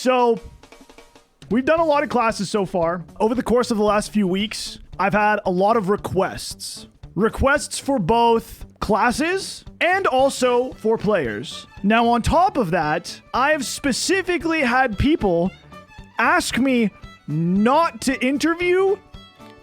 So we've done a lot of classes so far. Over the course of the last few weeks, I've had a lot of requests. Requests for both classes and also for players. Now, on top of that, I've specifically had people ask me not to interview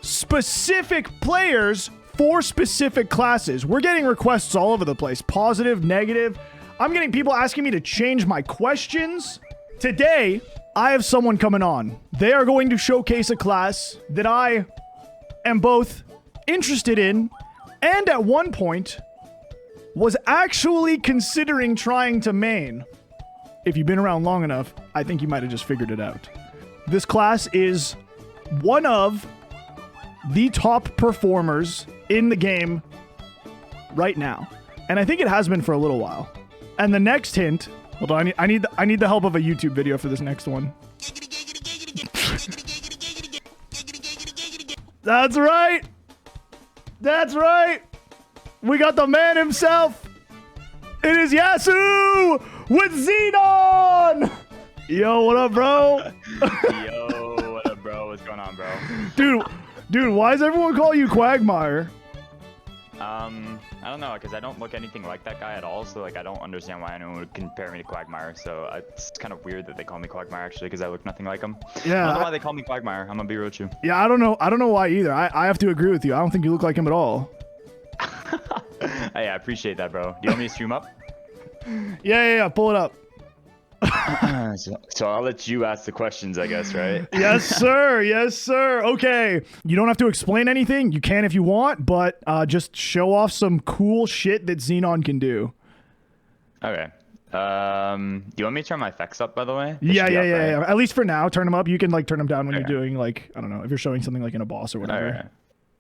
specific players for specific classes. We're getting requests all over the place. Positive, negative. I'm getting people asking me to change my questions. Today, I have someone coming on. They are going to showcase a class that I am both interested in and at one point was actually considering trying to main. If you've been around long enough, I think you might have just figured it out. This class is one of the top performers in the game right now. And I think it has been for a little while. And the next hint, hold on, I need the help of a YouTube video for this next one. That's right. That's right. We got the man himself. It is Yasu with XENON. Yo, what up, bro? Yo, what up, bro? What's going on, bro? Dude, why does everyone call you Quagmire? I don't know, because I don't look anything like that guy at all, so like I don't understand why anyone would compare me to Quagmire. So it's kind of weird that they call me Quagmire actually, because I look nothing like him. Yeah. I don't know why they call me Quagmire. I'm gonna be real with you. Yeah, I don't know why either. I have to agree with you. I don't think you look like him at all. Hey, I appreciate that, bro. Do you want me to stream up? Yeah. Pull it up. So I'll let you ask the questions, I guess, right? Yes, sir. Yes, sir. Okay. You don't have to explain anything. You can if you want, but just show off some cool shit that XENON can do. Okay. Do you want me to turn my effects up, by the way? Yeah. At least for now, turn them up. You can like turn them down when you're doing like, I don't know, if you're showing something like in a boss or whatever. Right.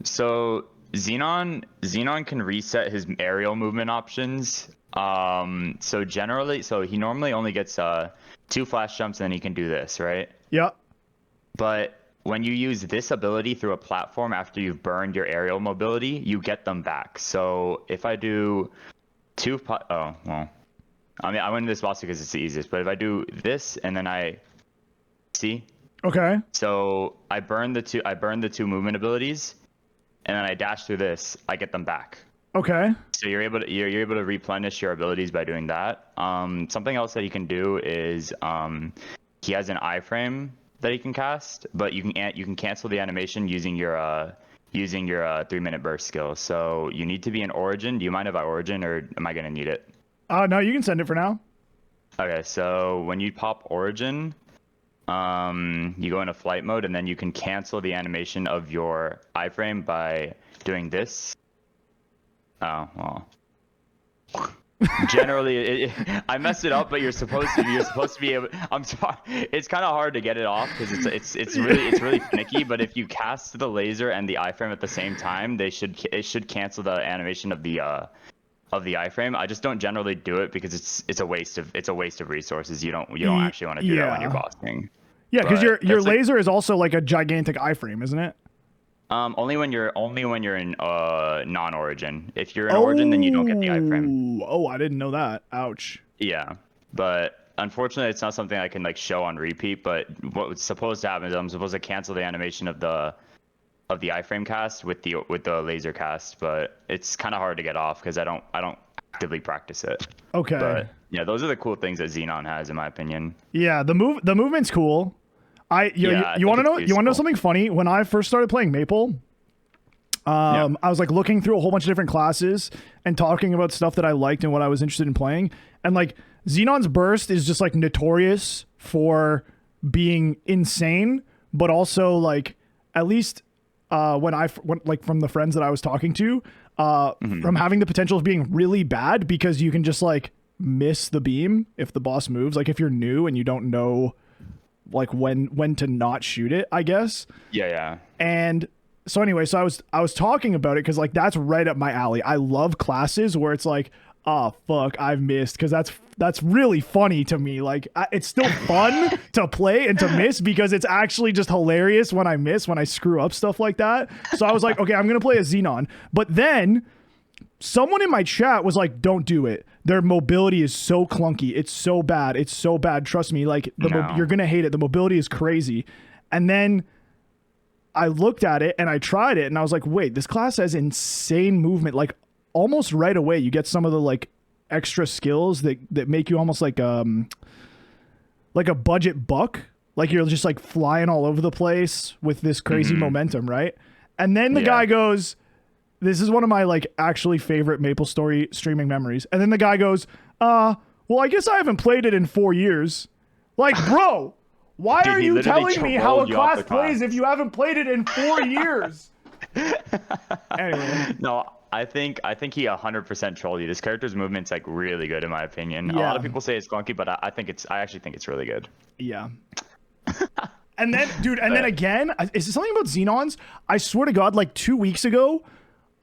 So XENON can reset his aerial movement options. So he normally only gets 2 flash jumps and then he can do this, right? Yeah. But when you use this ability through a platform after you've burned your aerial mobility, you get them back. So if I do I win this boss because it's the easiest, but if I do this and then okay. So I burn the two movement abilities and then I dash through this, I get them back. Okay. So you're able to replenish your abilities by doing that. Something else that he can do is he has an iframe that he can cast, but you can cancel the animation using your 3-minute burst skill. So you need to be in Origin. Do you mind if I Origin, or am I gonna need it? No, you can send it for now. Okay, so when you pop Origin, you go into flight mode, and then you can cancel the animation of your iframe by doing this. Oh, well. Generally, I messed it up, but you're supposed to be able. I'm sorry. It's kind of hard to get it off because it's really finicky. But if you cast the laser and the iframe at the same time, it should cancel the animation of the iframe. I just don't generally do it because it's a waste of resources. You don't actually want to do that when you're bossing. Yeah, because your laser is also like a gigantic iframe, isn't it? Only when you're in non-origin. If you're in origin, then you don't get the iframe. Oh, I didn't know that. Ouch. Yeah, but unfortunately, it's not something I can like show on repeat. But what's supposed to happen is I'm supposed to cancel the animation of the iframe cast with the laser cast, but it's kind of hard to get off because I don't actively practice it. Okay. But yeah, those are the cool things that XENON has, in my opinion. Yeah, the movement's cool. You want to know something funny? When I first started playing Maple, I was like looking through a whole bunch of different classes and talking about stuff that I liked and what I was interested in playing. And like XENON's burst is just like notorious for being insane, but also like at least when from the friends that I was talking to, from having the potential of being really bad because you can just like miss the beam if the boss moves. Like if you're new and you don't know like when to not shoot it, I guess. Yeah. And so anyway, so I was talking about it because like that's right up my alley. I love classes where it's like, oh fuck, I've missed, because that's really funny to me. Like it's still fun to play and to miss because it's actually just hilarious when I screw up stuff like that. So I was like, okay, I'm gonna play a XENON. But then someone in my chat was like, don't do it. their mobility is so clunky. It's so bad. It's so bad. Trust me. Like you're gonna hate it. The mobility is crazy. And then I looked at it and I tried it and I was like, wait, this class has insane movement. Like almost right away, you get some of the like extra skills that make you almost like a budget buck. Like you're just like flying all over the place with this crazy momentum, right? And then the guy goes, this is one of my like actually favorite Maplestory streaming memories. And then the guy goes, well, I guess I haven't played it in 4 years. Like, bro, why are you telling me how a class plays if you haven't played it in 4 years? Anyway. No, I think he 100% trolled you. This character's movement's like really good in my opinion. A lot of people say it's clunky, but I actually think it's really good. Yeah. And then, dude, then again, is it something about Xenons? I swear to God, like 2 weeks ago,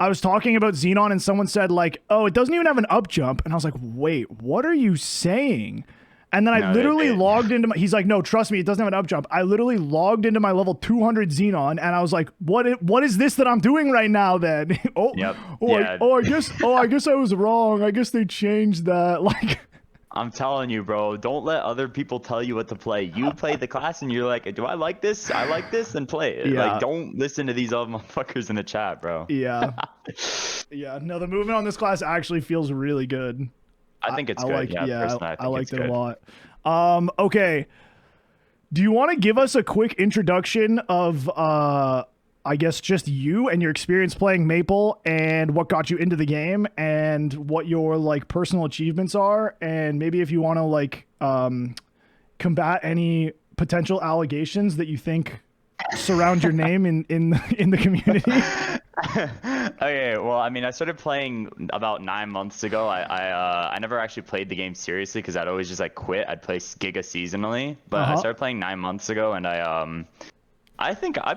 I was talking about Xenon and someone said like, oh, it doesn't even have an up jump. And I was like, wait, what are you saying? And then I literally logged into he's like, no, trust me, it doesn't have an up jump. I literally logged into my level 200 Xenon and I was like, what is this that I'm doing right now then? I guess I was wrong. I guess they changed that. Like, I'm telling you, bro, don't let other people tell you what to play. You play the class and you're like, do I like this? I like this, then play it. Yeah. Like, don't listen to these other motherfuckers in the chat, bro. Yeah. Yeah. No, the movement on this class actually feels really good. I think it's good. I liked it a lot. Okay. Do you want to give us a quick introduction of, I guess, just you and your experience playing Maple and what got you into the game and what your like personal achievements are, and maybe if you want to like combat any potential allegations that you think surround your name in the community. Okay, well, I mean, I started playing about 9 months ago. I never actually played the game seriously because I'd always just like quit. I'd play Giga seasonally, but I started playing 9 months ago, and I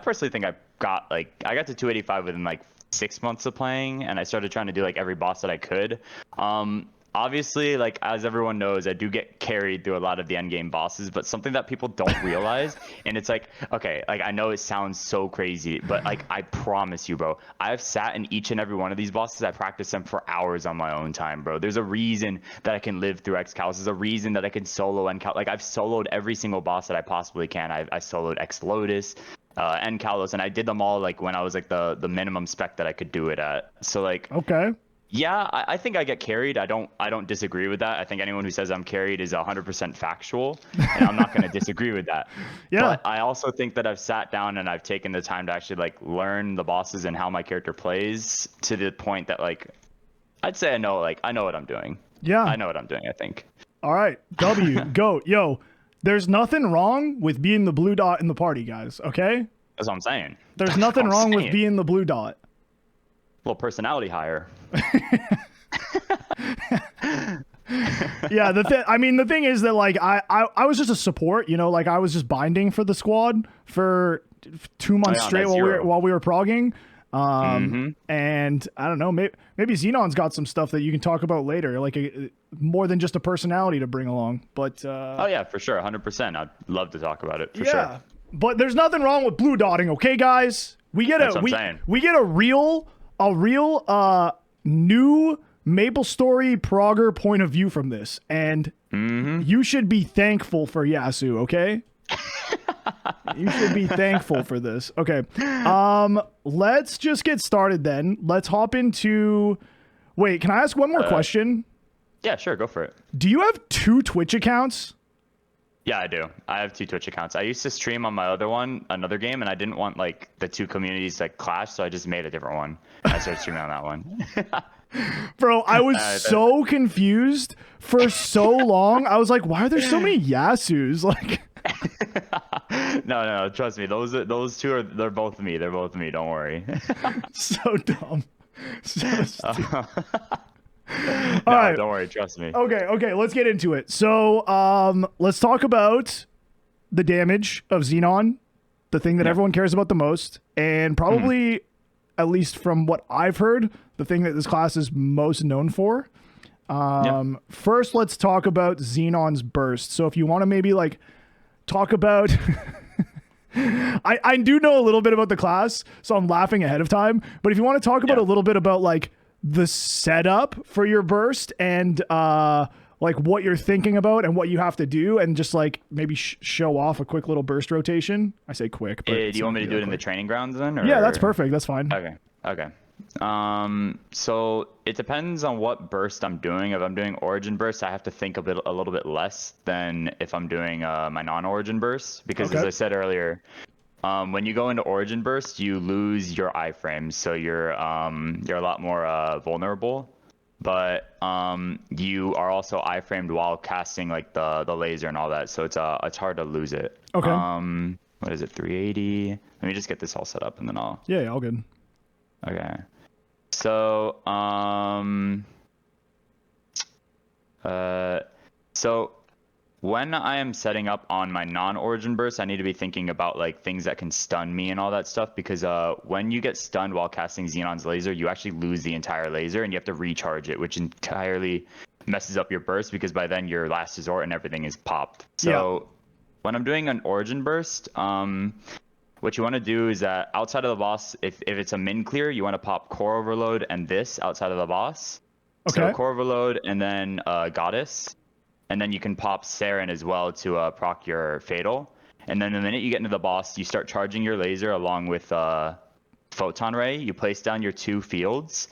personally think I got to 285 within like 6 months of playing, and I started trying to do like every boss that I could. Obviously, like as everyone knows, I do get carried through a lot of the end game bosses, but something that people don't realize, and it's like, okay, like I know it sounds so crazy, but like I promise you, bro, I've sat in each and every one of these bosses. I practiced them for hours on my own time, bro. There's a reason that I can live through X-Calos. There's a reason that I can solo NCal. Like I've soloed every single boss that I possibly can. I soloed X-Lotus, NCalos, and I did them all like when I was like the minimum spec that I could do it at. So like, okay. Yeah, I think I get carried. I don't disagree with that. I think anyone who says I'm carried is 100% factual, and I'm not going to disagree with that. Yeah. But I also think that I've sat down and I've taken the time to actually like learn the bosses and how my character plays to the point that like I'd say I know what I'm doing. Yeah. I know what I'm doing, I think. All right. W, go. Yo, there's nothing wrong with being the blue dot in the party, guys, okay? That's what I'm saying. There's nothing wrong with being the blue dot. Little personality higher. Yeah, the thing is that like I was just a support, you know, like I was just binding for the squad for 2 months straight while we were progging. And I don't know, maybe Xenon's got some stuff that you can talk about later, like more than just a personality to bring along. But oh yeah, for sure, 100%. I'd love to talk about it for sure. But there's nothing wrong with blue dotting, okay, guys? We get a real new Maplestory progger point of view from this, and you should be thankful for Yasu, okay? You should be thankful for this. Okay. Let's just get started then. Let's hop into... Wait, can I ask one more question? Yeah, sure, go for it. Do you have 2 Twitch accounts? Yeah, I do. I have 2 Twitch accounts. I used to stream on my other one, another game, and I didn't want like the 2 communities to like clash, so I just made a different one. I started streaming on that one. Bro, I was so confused for so long. I was like, why are there so many Yasus? Like, no, trust me. Those 2 they're both me. They're both me. Don't worry. So dumb. So stupid. All right. Don't worry, trust me. Okay, let's get into it. So, let's talk about the damage of Xenon, the thing that everyone cares about the most, and probably, at least from what I've heard, the thing that this class is most known for. First, let's talk about Xenon's burst. So if you want to maybe like talk about... I do know a little bit about the class, so I'm laughing ahead of time, but if you want to talk about a little bit about like the setup for your burst and like what you're thinking about and what you have to do, and just like maybe show off a quick little burst rotation. I say quick, but Do you want me to do it in the training grounds then? Or? Yeah, that's perfect. That's fine. Okay. So it depends on what burst I'm doing. If I'm doing origin burst, I have to think a little bit less than if I'm doing my non-origin burst, because as I said earlier, when you go into origin burst, you lose your iframes, so you're a lot more vulnerable. But you are also iframed while casting like the laser and all that, so it's hard to lose it. Okay. What is it? 380. Let me just get this all set up and then I'll. Yeah, all good. Okay. So so when I am setting up on my non-origin burst, I need to be thinking about like things that can stun me and all that stuff, because when you get stunned while casting Xenon's laser, you actually lose the entire laser and you have to recharge it, which entirely messes up your burst, because by then your last resort and everything is popped. So when I'm doing an origin burst, what you want to do is that outside of the boss, if it's a min clear, you want to pop Core Overload and this outside of the boss. Okay. So Core Overload and then Goddess. And then you can pop Saren as well to proc your Fatal. And then the minute you get into the boss, you start charging your laser along with Photon Ray. You place down your 2 fields.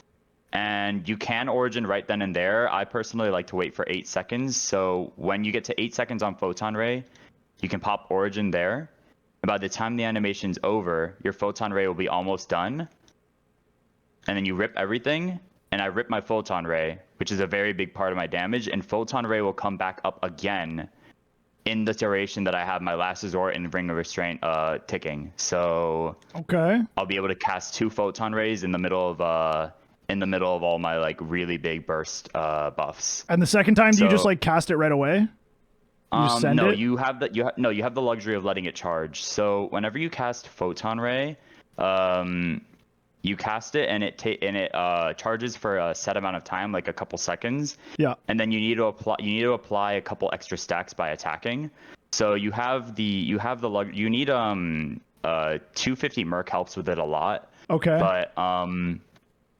And you can origin right then and there. I personally like to wait for 8 seconds. So when you get to 8 seconds on Photon Ray, you can pop origin there. And by the time the animation's over, your Photon Ray will be almost done. And then you rip everything. And I rip my Photon Ray, which is a very big part of my damage, and Photon Ray will come back up again in the duration that I have my last resort and Ring of Restraint ticking. So I'll be able to cast 2 Photon Rays in the middle of all my like really big burst buffs. And the second time, do you just like cast it right away? No, you have the luxury of letting it charge. So whenever you cast Photon Ray, you cast it and it charges for a set amount of time, like a couple seconds. Yeah. And then you need to apply a couple extra stacks by attacking. So you need 250 Merc helps with it a lot. Okay. But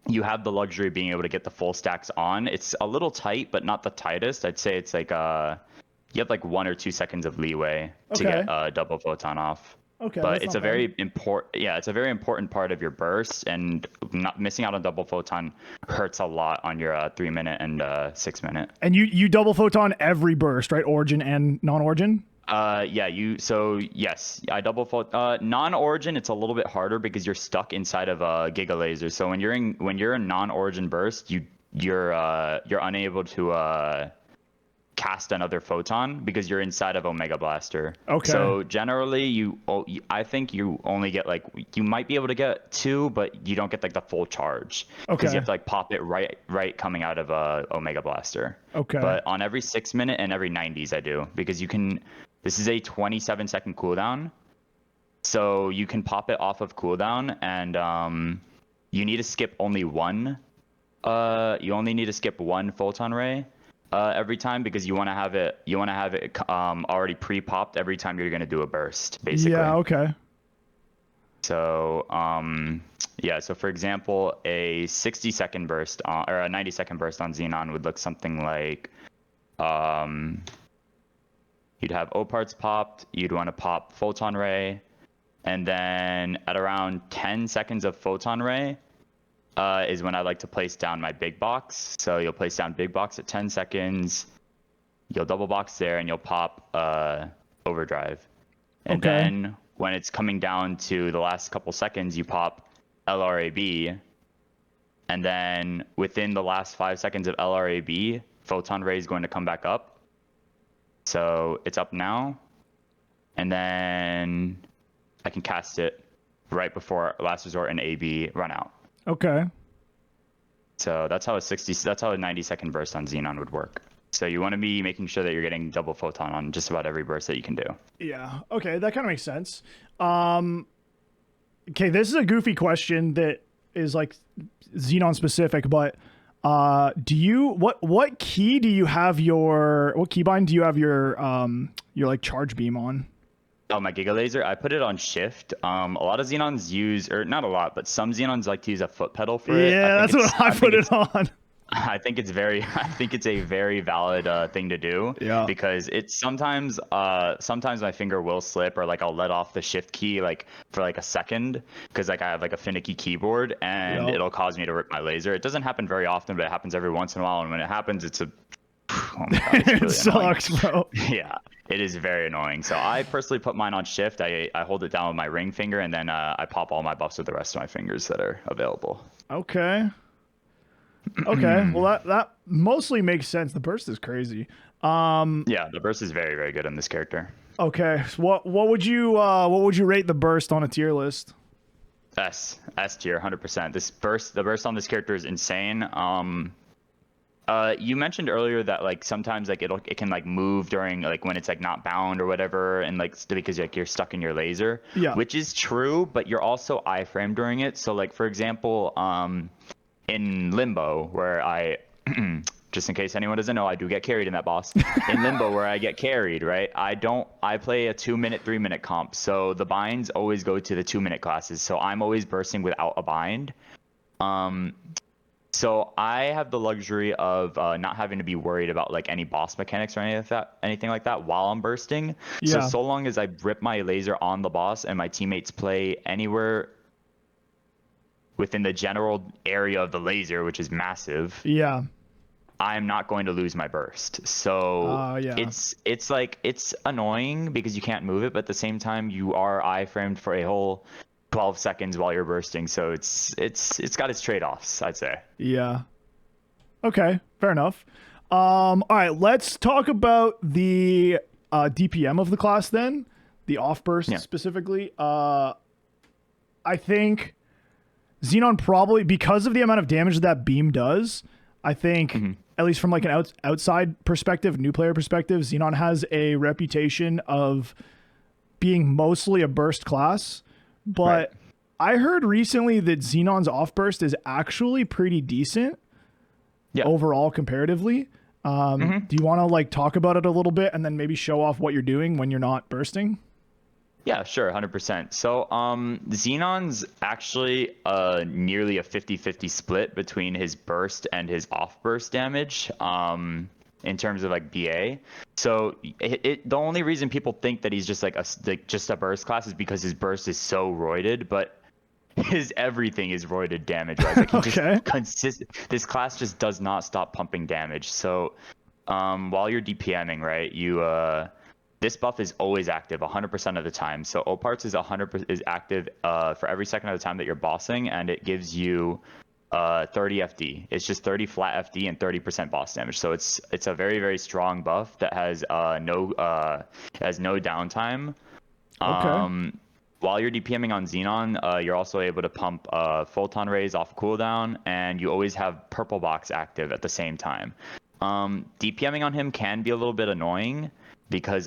you have the luxury of being able to get the full stacks on. It's a little tight, but not the tightest. I'd say it's like you have like 1 or 2 seconds of leeway to get double photon off. Okay, but it's a very important part of your burst, and not missing out on double photon hurts a lot on your 3 minute and 6 minute. And you double photon every burst, right? Origin and non-origin? Yes, I double photon. Non-origin, it's a little bit harder because you're stuck inside of a Giga Laser. So when you're in non-origin burst, you're unable to cast another photon because you're inside of Omega Blaster. Okay. So generally, I think you only get you might be able to get 2, but you don't get like the full charge. Okay. Because you have to like pop it right coming out of Omega Blaster. Okay. But on every 6 minute and every 90s, I do, because you can. This is a 27-second cooldown, so you can pop it off of cooldown, and you need to skip only one. You only need to skip 1 photon ray. Every time, because you want to have it already pre-popped every time you're going to do a burst, basically. Yeah, okay. So so for example, a 60-second burst or a 90-second burst on Xenon would look something like you'd have O parts popped, you'd want to pop photon ray, and then at around 10 seconds of photon ray is when I like to place down my big box. So you'll place down big box at 10 seconds, you'll double box there, and you'll pop overdrive. And then when it's coming down to the last couple seconds, you pop LRAB. And then within the last 5 seconds of LRAB, photon ray is going to come back up. So it's up now. And then I can cast it right before last resort and AB run out. Okay. So that's how a 90-second burst on Xenon would work. So you want to be making sure that you're getting double photon on just about every burst that you can do. Yeah. Okay, that kind of makes sense. Okay, this is a goofy question that is like Xenon specific, but what keybind do you have your like charge beam on? Oh, my Giga Laser. I put it on shift. A lot of Xenons use, or not a lot, but some Xenons like to use a foot pedal for it. Yeah, that's what I put it on. I think it's very, I think it's a very valid thing to do. Yeah. Because it's sometimes my finger will slip, or like I'll let off the shift key like for like a second, because like I have like a finicky keyboard, and Yep. it'll cause me to rip my laser. It doesn't happen very often, but it happens every once in a while. And when it happens, it's a, oh my God, it's It really sucks, bro. yeah, it is very annoying. So I personally put mine on shift. I hold it down with my ring finger, and then I pop all my buffs with the rest of my fingers that are available. Okay. Okay. Well, that mostly makes sense. The burst is crazy. Yeah, the burst is very, very good on this character. Okay. So what would you rate the burst on a tier list? S tier, 100%. The burst on this character is insane. You mentioned earlier that like sometimes like it can like move during like when it's like not bound or whatever, and like because like you're stuck in your laser. Yeah. Which is true, but you're also iframe during it. So like for example, in Limbo, where I just in case anyone doesn't know, I do get carried in that boss. In Limbo, where I get carried, right? I play a 2-minute, 3-minute comp, so the binds always go to the 2-minute classes. So I'm always bursting without a bind. So I have the luxury of not having to be worried about like any boss mechanics or anything like that while I'm bursting. Yeah. So long as I rip my laser on the boss and my teammates play anywhere within the general area of the laser, which is massive, Yeah. I'm not going to lose my burst. So Yeah. it's like it's annoying because you can't move it, but at the same time you are iframed for a whole 12 seconds while you're bursting. So it's got its trade-offs, I'd say. Yeah. Okay. Fair enough. All right. Let's talk about the DPM of the class then. The off burst specifically. I think Xenon probably, because of the amount of damage that beam does, I think, at least from like an outside perspective, new player perspective, Xenon has a reputation of being mostly a burst class. But I heard recently that Xenon's off burst is actually pretty decent overall comparatively. Do you want to like talk about it a little bit and then maybe show off what you're doing when you're not bursting? Yeah, sure, 100%. So, Xenon's actually nearly a 50-50 split between his burst and his off-burst damage in terms of like BA. So, the only reason people think that he's just like just a burst class is because his burst is so roided, but his everything is roided damage-wise. Like he just this class just does not stop pumping damage. So, while you're DPMing, right, this buff is always active 100% of the time. So Oparts is active for every second of the time that you're bossing, and it gives you 30 FD. It's just 30 flat FD and 30% boss damage. So it's a very, very strong buff that has no downtime. While you're DPMing on Xenon, you're also able to pump Photon Rays off cooldown, and you always have Purple Box active at the same time. DPMing on him can be a little bit annoying, because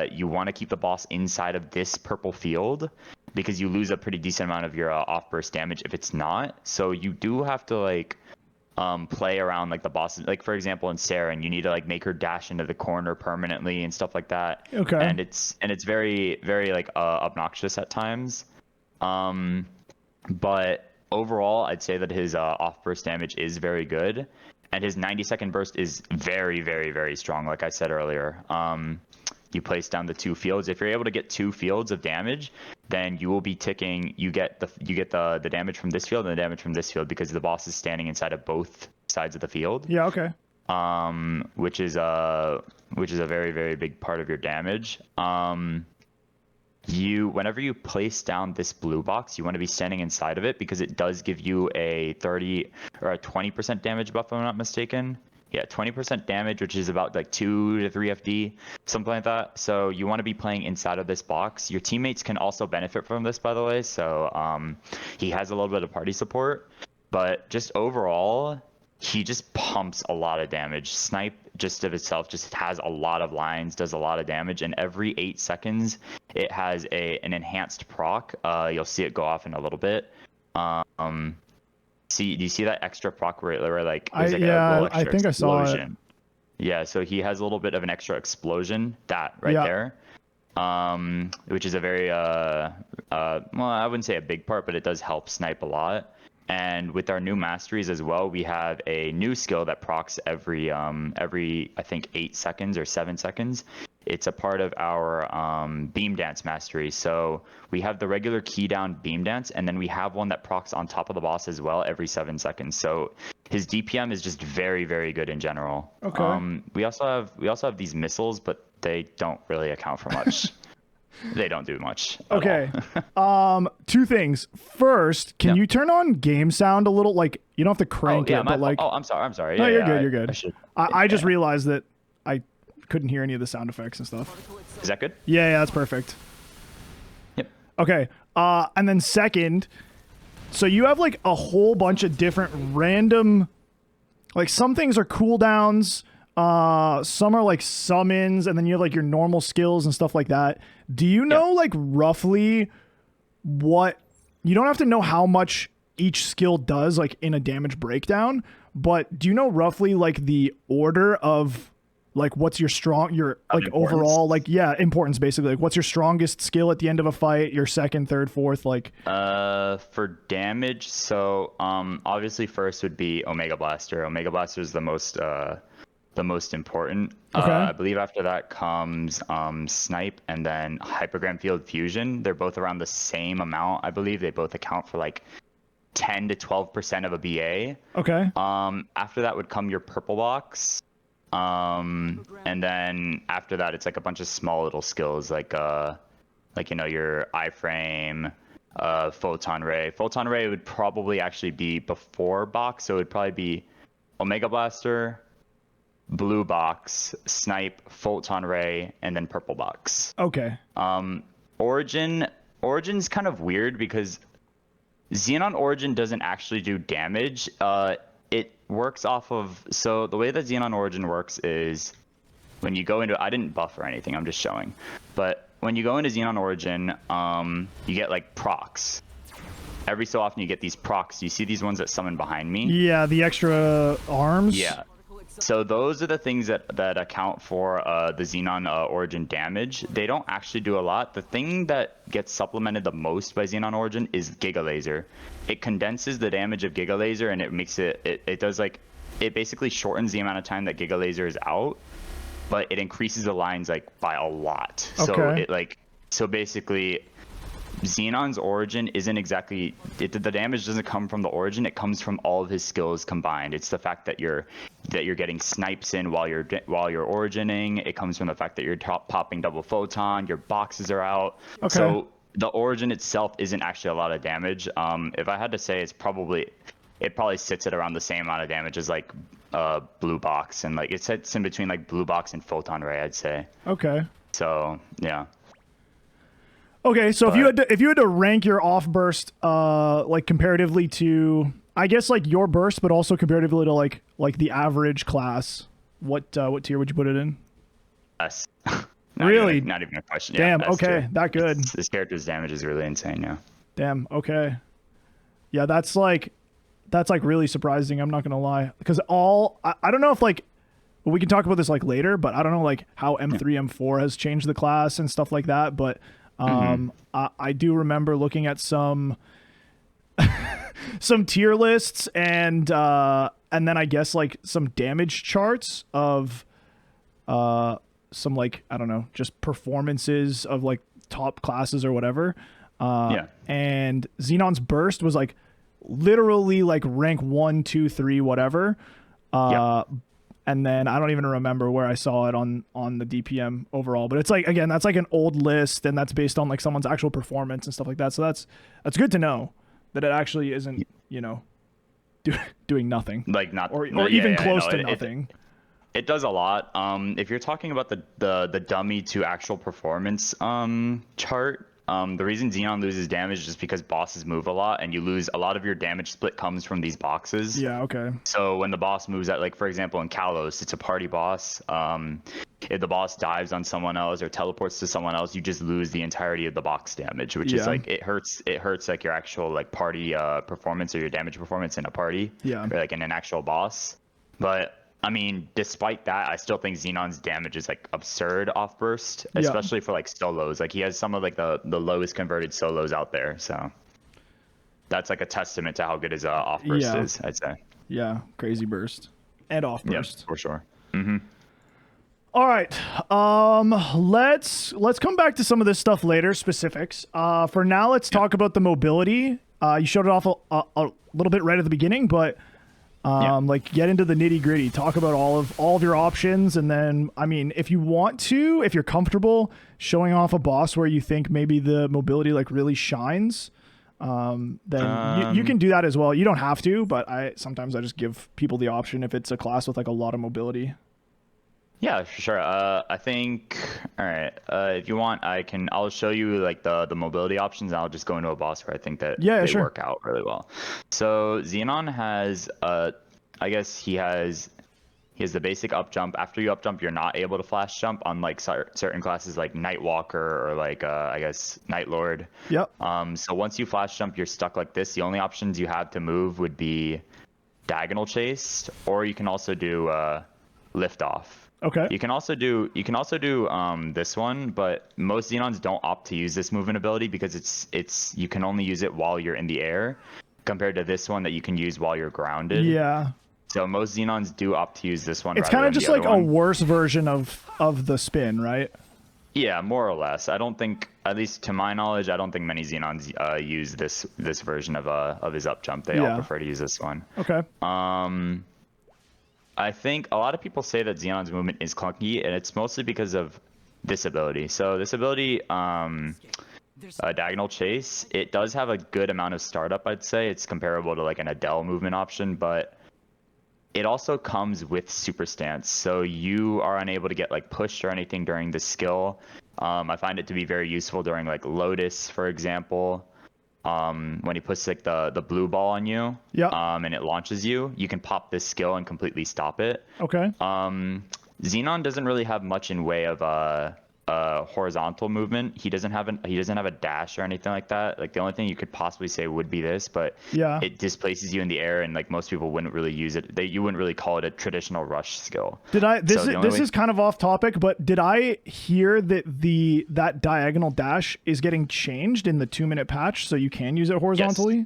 you want to keep the boss inside of this purple field, because you lose a pretty decent amount of your off burst damage if it's not. So you do have to like play around like the boss. Like for example, in Saren, you need to like make her dash into the corner permanently and stuff like that. Okay. And it's very, very like obnoxious at times. But overall, I'd say that his off burst damage is very good. And his 90-second burst is very, very, very strong. Like I said earlier, you place down the 2 fields. If you're able to get 2 fields of damage, then you will be ticking. You get the damage from this field and the damage from this field, because the boss is standing inside of both sides of the field. Yeah. Okay. Which is a very, very big part of your damage. Whenever you place down this blue box, you want to be standing inside of it, because it does give you a 30 or a 20% damage buff, if I'm not mistaken. Yeah, 20% damage, which is about like 2 to 3 FD, something like that. So you want to be playing inside of this box. Your teammates can also benefit from this, by the way. So he has a little bit of party support, but just overall, he just pumps a lot of damage. Snipe just of itself just has a lot of lines, does a lot of damage, and every 8 seconds it has an enhanced proc. You'll see it go off in a little bit. Do you see that extra proc where like there's like a little extra I think explosion? I saw it. Yeah, so he has a little bit of an extra explosion, that right there. which is a very well, I wouldn't say a big part, but it does help snipe a lot. And with our new masteries as well, we have a new skill that procs every I think 8 seconds or 7 seconds. It's a part of our beam dance mastery. So we have the regular key down beam dance, and then we have one that procs on top of the boss as well every 7 seconds. So his DPM is just very, very good in general. Okay. We also have these missiles, but they don't really account for much. They don't do much. Okay. Two things. First, can you turn on game sound a little? Like, you don't have to crank it, but like. Oh, I'm sorry. No, Yeah, you're yeah, good. You're good. I just realized that I couldn't hear any of the sound effects and stuff. Is that good? Yeah, that's perfect. Yep. Okay. And then second, so you have like a whole bunch of different random, like some things are cooldowns, some are like summons, and then you have like your normal skills and stuff like that. Do you know like roughly what, you don't have to know how much each skill does like in a damage breakdown, but do you know roughly like the order of like what's your like overall, like, importance basically, like what's your strongest skill at the end of a fight, your second, third, fourth, like for damage, so obviously first would be Omega Blaster. Omega Blaster is the most important. Okay. I believe after that comes Snipe and then Hypergram Field Fusion. They're both around the same amount. I believe they both account for like 10 to 12% of a BA. Okay. After that would come your Purple Box. And then after that it's like a bunch of small little skills like your iframe, Photon Ray. Photon Ray would probably actually be before Box, so it would probably be Omega Blaster, Blue Box, Snipe, Photon Ray, and then Purple Box. Okay. Origin's kind of weird because Xenon Origin doesn't actually do damage. It works off of, so the way that Xenon Origin works is when you go into, I didn't buff or anything, I'm just showing, but when you go into Xenon Origin, you get like procs. Every so often you get these procs. You see these ones that summon behind me? Yeah, the extra arms. Yeah. So those are the things that account for the Xenon Origin damage. They don't actually do a lot. The thing that gets supplemented the most by Xenon Origin is Giga Laser. It condenses the damage of Giga Laser and it makes it does like, it basically shortens the amount of time that Giga Laser is out, but it increases the lines like by a lot. Okay. So basically Xenon's Origin isn't exactly, the damage doesn't come from the Origin, it comes from all of his skills combined. It's the fact that you're getting snipes in while you're Origining. It comes from the fact that you're popping double photon, your boxes are out. Okay. So the Origin itself isn't actually a lot of damage. If I had to say, it probably sits at around the same amount of damage as like Blue Box, and like it sits in between like Blue Box and Photon Ray, I'd say. Okay. So yeah. Okay, so if you had to rank your off burst, like comparatively to, I guess like your burst, but also comparatively to like the average class, what tier would you put it in? S. Really? Not even a question. Damn. Yeah, okay, tier. this good. This character's damage is really insane. Yeah. Damn. Okay. Yeah, that's like really surprising. I'm not gonna lie, because I don't know if like, we can talk about this like later, but I don't know like how M3 M4 has changed the class and stuff like that, but. I do remember looking at some tier lists and then I guess like some damage charts of some like, I don't know, just performances of like top classes or whatever. And Xenon's burst was like literally like rank 1, 2, 3, whatever. And then I don't even remember where I saw it on the DPM overall, but it's like, again, that's like an old list and that's based on like someone's actual performance and stuff like that. So that's good to know that it actually isn't, doing nothing, like not or even close to nothing. It does a lot. If you're talking about the dummy to actual performance chart, the reason Xenon loses damage is just because bosses move a lot and you lose a lot of your damage split comes from these boxes. Yeah, okay. So when the boss moves out, like for example in Kalos, it's a party boss. If the boss dives on someone else or teleports to someone else, you just lose the entirety of the box damage, which is like, it hurts like your actual like party performance or your damage performance in a party. Yeah. Or like in an actual boss. But I mean, despite that, I still think Xenon's damage is like absurd off burst, Yeah. especially for like solos. Like he has some of like the lowest converted solos out there, so that's like a testament to how good his off burst Yeah. is, I'd say. Yeah, crazy burst and off Yeah, burst. for sure. All right. Let's come back to some of this stuff later, specifics. For now, let's talk about the mobility. You showed it off a little bit right at the beginning, but like get into the nitty gritty. Talk about all of your options, and then I mean, if you want to, if you're comfortable showing off a boss where you think maybe the mobility like really shines, then you can do that as well. You don't have to, but sometimes I just give people the option if it's a class with like a lot of mobility. Yeah, for sure. I think, all right, if you want, I'll show you like the mobility options, and I'll just go into a boss where I think that they sure. work out really well. So Xenon has, I guess he has the basic up jump. After you up jump, you're not able to flash jump, unlike certain classes like Nightwalker or like, I guess, Night Lord. Yep. So once you flash jump, you're stuck like this. The only options you have to move would be diagonal chase, or you can also do lift off. Okay. You can also do this one, but most Xenons don't opt to use this movement ability because it's you can only use it while you're in the air, compared to this one that you can use while you're grounded. Yeah. So most Xenons do opt to use this one. It's kind of just like a one. worse version of the spin, right? Yeah, more or less. I don't think, at least to my knowledge, I don't think many Xenons use this version of his up jump. They all prefer to use this one. Okay. I think a lot of people say that Xenon's movement is clunky, and it's mostly because of this ability. So this ability, Diagonal Chase, it does have a good amount of startup, I'd say. It's comparable to like an Adele movement option, but it also comes with Super Stance. So you are unable to get like pushed or anything during the skill. I find it to be very useful during like Lotus, for example. When he puts like the blue ball on you, and it launches you, you can pop this skill and completely stop it. Okay. Xenon doesn't really have much in way of horizontal movement. He doesn't have a dash or anything like that. Like the only thing you could possibly say would be this, but it displaces you in the air, and like most people wouldn't really use it. You wouldn't really call it a traditional rush skill. This is kind of off topic, but did I hear that that diagonal dash is getting changed in the 2-minute patch, so you can use it horizontally? Yes.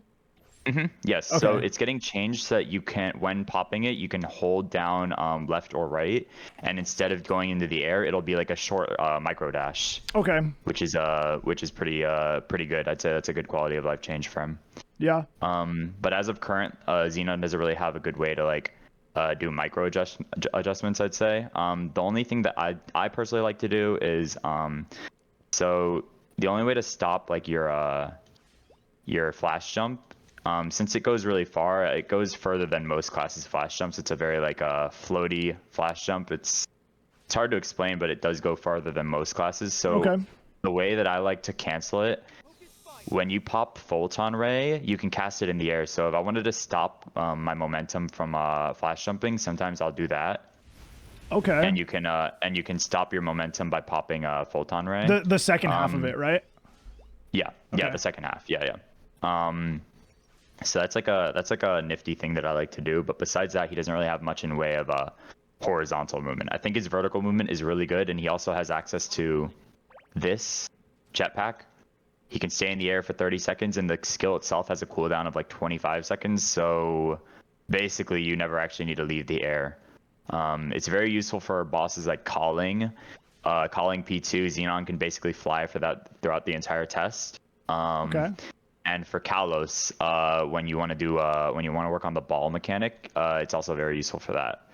Yes. Okay. So it's getting changed so that you can, when popping it, you can hold down left or right, and instead of going into the air, it'll be like a short micro dash. Okay. Which is pretty good. I'd say that's a good quality of life change for him. Yeah. But as of current, Xenon doesn't really have a good way to like do micro adjustments, I'd say. The only thing that I personally like to do is so the only way to stop like your flash jump. Since it goes really far, it goes further than most classes' flash jumps. It's a very like floaty flash jump. It's hard to explain, but it does go farther than most classes. So the way that I like to cancel it, when you pop Photon Ray, you can cast it in the air. So if I wanted to stop my momentum from flash jumping, sometimes I'll do that. Okay. And you can stop your momentum by popping Photon Ray. The second half of it, right? Yeah. Okay. Yeah, the second half. Yeah. So that's like a nifty thing that I like to do. But besides that, he doesn't really have much in way of horizontal movement. I think his vertical movement is really good, and he also has access to this jetpack. He can stay in the air for 30 seconds, and the skill itself has a cooldown of like 25 seconds. So basically, you never actually need to leave the air. It's very useful for bosses like Calling. Calling P2, Xenon can basically fly for that throughout the entire test. And for Kalos, when you want to work on the ball mechanic, it's also very useful for that.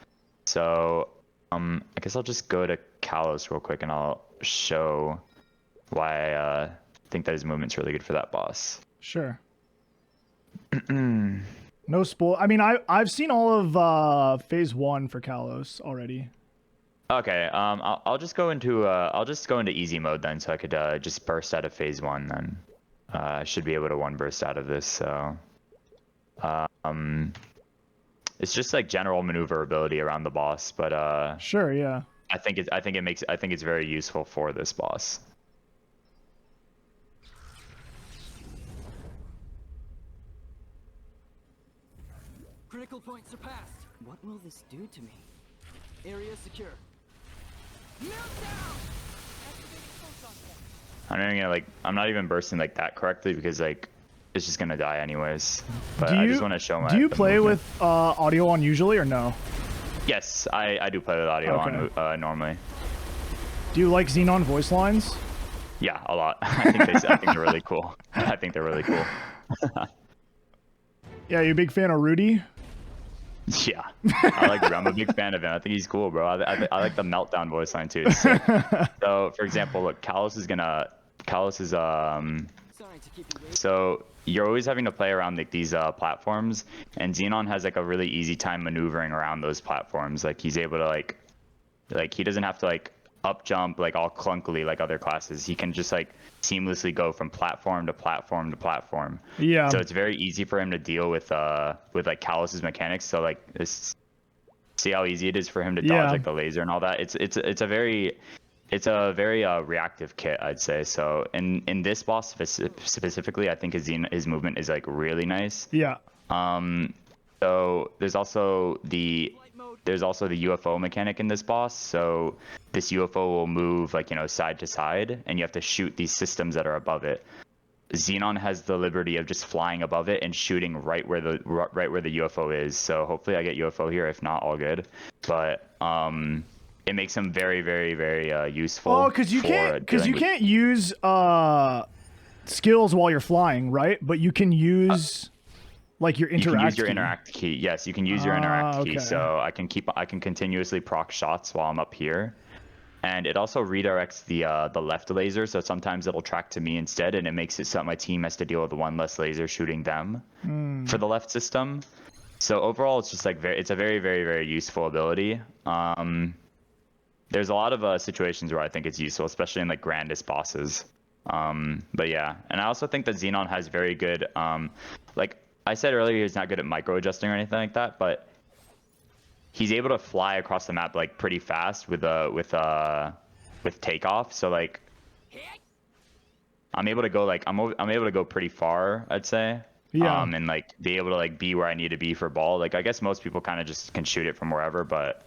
So I guess I'll just go to Kalos real quick, and I'll show why I think that his movement's really good for that boss. Sure. No spoil. I mean, I've seen all of phase 1 for Kalos already. Okay. I'll just go into easy mode then, so I could just burst out of phase 1 then. I should be able to one burst out of this, so it's just like general maneuverability around the boss, but sure, yeah. I think it's very useful for this boss. Critical point surpassed. What will this do to me? Area secure. I'm not even bursting like that correctly because like it's just gonna die anyways. But Do I you, just want to show my. do you the play movement. with audio on usually or no? Yes, I do play with audio Okay. on normally. Do you like Xenon voice lines? Yeah, a lot. I think they're really cool. I think they're really cool. Yeah, you a big fan of Rudy? Yeah, I'm a big fan of him. I think he's cool, bro. I like the meltdown voice line too. It's sick. So, for example, look, Kalos is Sorry to keep you waiting. so you're always having to play around like these platforms, and Xenon has like a really easy time maneuvering around those platforms. Like he's able to like he doesn't have to like up jump like all clunkily like other classes. He can just like seamlessly go from platform to platform to platform. Yeah. So it's very easy for him to deal with like Kalos's mechanics. So like this, see how easy it is for him to dodge like the laser and all that. It's a very reactive kit, I'd say. So in this boss specifically, I think his movement is like really nice. Yeah. So there's also the UFO mechanic in this boss. So this UFO will move like, side to side, and you have to shoot these systems that are above it. Xenon has the liberty of just flying above it and shooting right where the UFO is. So hopefully I get UFO here. If not, all good. But it makes him very, very, very useful. Oh, because you can't use skills while you're flying, right? But you can use like your interact. You can use your key. interact key. Yes, you can use your interact key. Okay. So I can continuously proc shots while I'm up here. And it also redirects the left laser, so sometimes it'll track to me instead, and it makes it so my team has to deal with one less laser shooting them for the left system. So overall, it's just like it's a very, very, very useful ability. There's a lot of situations where I think it's useful, especially in like grandest bosses. But yeah, and I also think that Xenon has very good, like I said earlier, he's not good at micro adjusting or anything like that, but he's able to fly across the map like pretty fast with takeoff. So like I'm able to go like I'm able to go pretty far, I'd say. Yeah. And like be able to like be where I need to be for ball. Like I guess most people kind of just can shoot it from wherever, but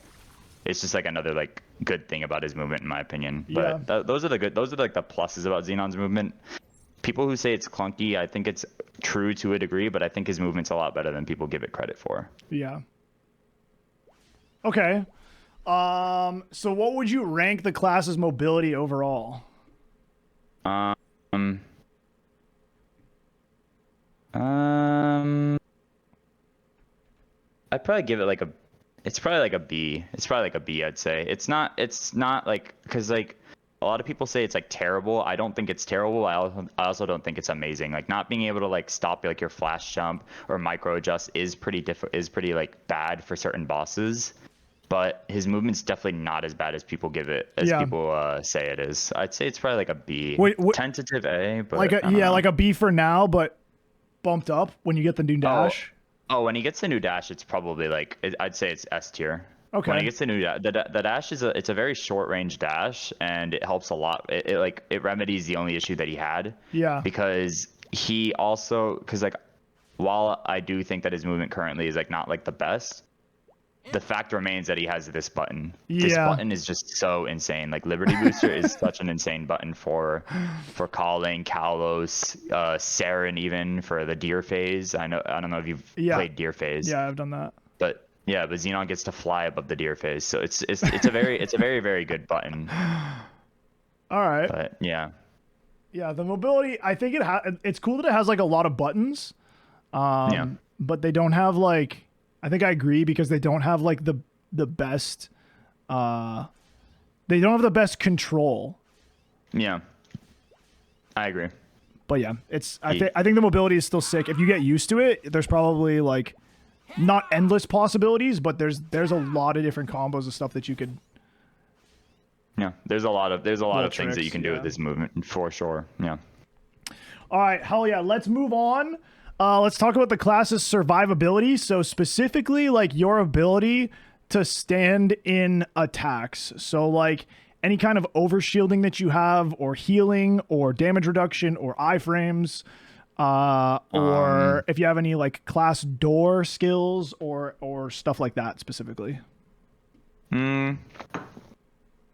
it's just like another like good thing about his movement in my opinion. Yeah. But those are like the pluses about Xenon's movement. People who say it's clunky, I think it's true to a degree, but I think his movement's a lot better than people give it credit for. Yeah. Okay. So what would you rank the class's mobility overall? I'd probably give it like it's probably like a B. It's probably like a B, I'd say. It's not like, because like a lot of people say it's like terrible. I don't think it's terrible. I also don't think it's amazing. Like not being able to like stop like your flash jump or micro adjust is pretty like bad for certain bosses. But his movement's definitely not as bad as people give it, people say it is. I'd say it's probably like a B. Wait, tentative A, but like like a B for now, but bumped up when you get the new dash. Oh, when he gets the new dash, it's probably like I'd say it's S tier. Okay. When he gets the new dash, the dash it's a very short range dash, and it helps a lot. It remedies the only issue that he had. Yeah. Because like while I do think that his movement currently is like not like the best, the fact remains that he has this button. Yeah. This button is just so insane. Like Liberty Booster is such an insane button for calling Kalos, Saren even for the Deer phase. I don't know if you've played Deer phase. Yeah, I've done that. But Xenon gets to fly above the Deer phase, so it's a very very good button. All right. But yeah. Yeah, the mobility. I think it's cool that it has like a lot of buttons. But they don't have like. I think I agree because they don't have like the best. They don't have the best control. Yeah. I agree. But yeah, I think the mobility is still sick. If you get used to it, there's probably like not endless possibilities, but there's a lot of different combos of stuff that you could. Yeah, there's a lot of things that you can do yeah. with this movement for sure. Yeah. All right, hell yeah. Let's move on. Let's talk about the class's survivability. So specifically, like your ability to stand in attacks. So like any kind of overshielding that you have, or healing, or damage reduction, or iframes, or if you have any like class door skills or stuff like that specifically.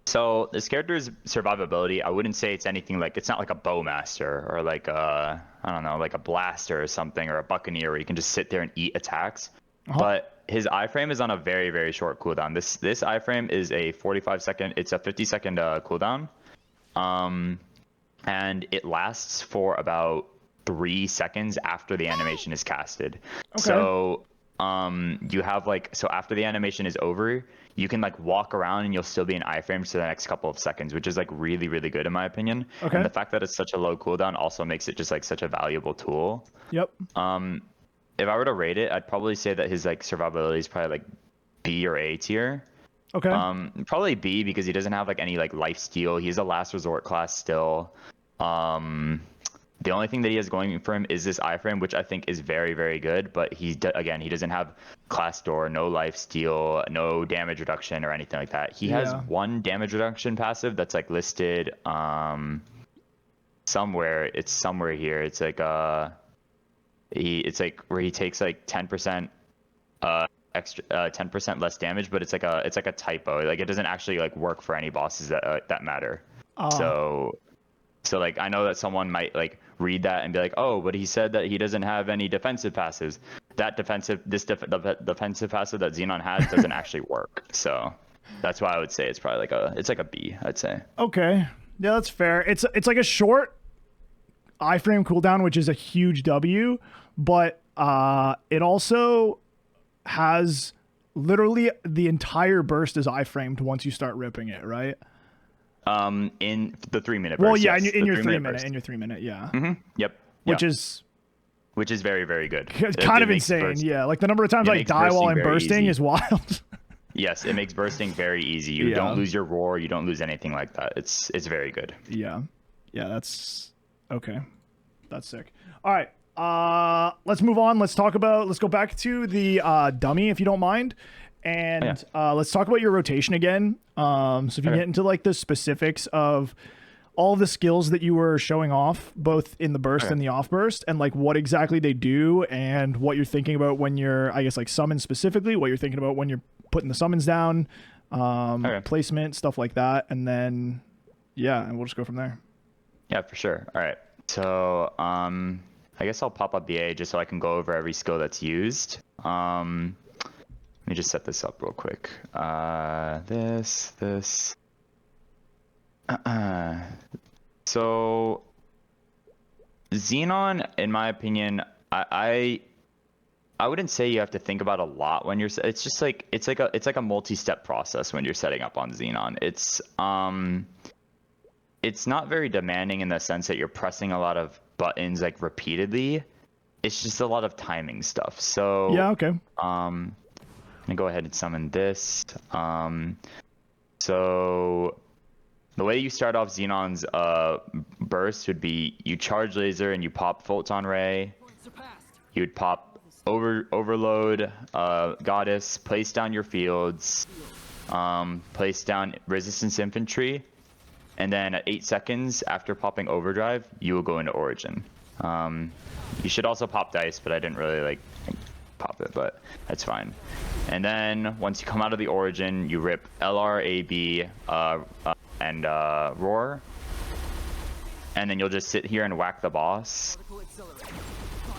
So this character's survivability, I wouldn't say it's anything like, it's not like a bowmaster or like a, I don't know, like a blaster or something, or a buccaneer where you can just sit there and eat attacks. But his iframe is on a very, very short cooldown. This iframe is a 45-second, it's a 50-second cooldown. And it lasts for about 3 seconds after the animation is casted. Okay. So you have like, so after the animation is over, you can like walk around and you'll still be in iframes for the next couple of seconds, which is like really, really good in my opinion. Okay. And the fact that it's such a low cooldown also makes it just like such a valuable tool. Yep. If I were to rate it, I'd probably say that his like survivability is probably like B or A tier. Okay. Probably B because he doesn't have like any like life steal. He's a last resort class still. The only thing that he has going for him is this iframe, which I think is very, very good. But again, he doesn't have class door, no life steal, no damage reduction or anything like that. He has one damage reduction passive that's like listed somewhere. It's somewhere here. It's like it's like where he takes like 10% extra 10% less damage, but it's like a typo. Like it doesn't actually like work for any bosses that matter. So like I know that someone might like read that and be like, oh, but he said that he doesn't have any defensive passives. The defensive passive that Xenon has doesn't actually work. So that's why I would say it's probably like a B, I'd say. Okay. Yeah, that's fair. It's like a short iframe cooldown, which is a huge W, but it also has literally the entire burst is iframed once you start ripping it, right? In the 3-minute burst. Well, yeah, yes, in your 3-minute, yeah. Yep. Which is very, very good. It's kind of insane, yeah. Like the number of times I die while I'm bursting is wild. Yes, it makes bursting very easy. You don't lose your roar, you don't lose anything like that. It's very good. Yeah. Yeah, that's okay. That's sick. All right. Let's move on. Let's go back to the dummy if you don't mind. And let's talk about your rotation again. So if you get into like the specifics of all the skills that you were showing off, both in the burst and the off burst, and like what exactly they do and what you're thinking about when you're, I guess, like summons specifically, what you're thinking about when you're putting the summons down, placement, stuff like that. And then, and we'll just go from there. Yeah, for sure. All right. So, I guess I'll pop up the A just so I can go over every skill that's used. Let me just set this up real quick. This. So Xenon, in my opinion, I wouldn't say you have to think about a lot when you're. It's just like it's like a multi-step process when you're setting up on Xenon. It's not very demanding in the sense that you're pressing a lot of buttons like repeatedly. It's just a lot of timing stuff. So okay. I'm gonna go ahead and summon this. So the way you start off Xenon's burst would be you charge laser and you pop photon ray. You'd pop overload, goddess, place down your fields, place down resistance infantry, and then at 8 seconds after popping overdrive, you will go into origin. You should also pop dice, but I didn't really like pop it, but that's fine. And then once you come out of the origin, you rip LR, AB, and roar, and then you'll just sit here and whack the boss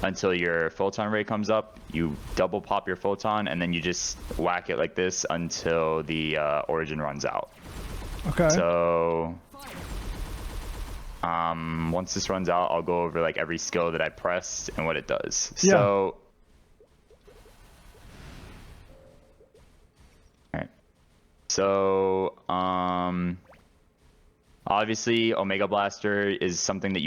until your photon ray comes up. You double pop your photon, and then you just whack it like this until the origin runs out. Okay. So once this runs out, I'll go over like every skill that I pressed and what it does. Yeah. So So, obviously Omega Blaster is something that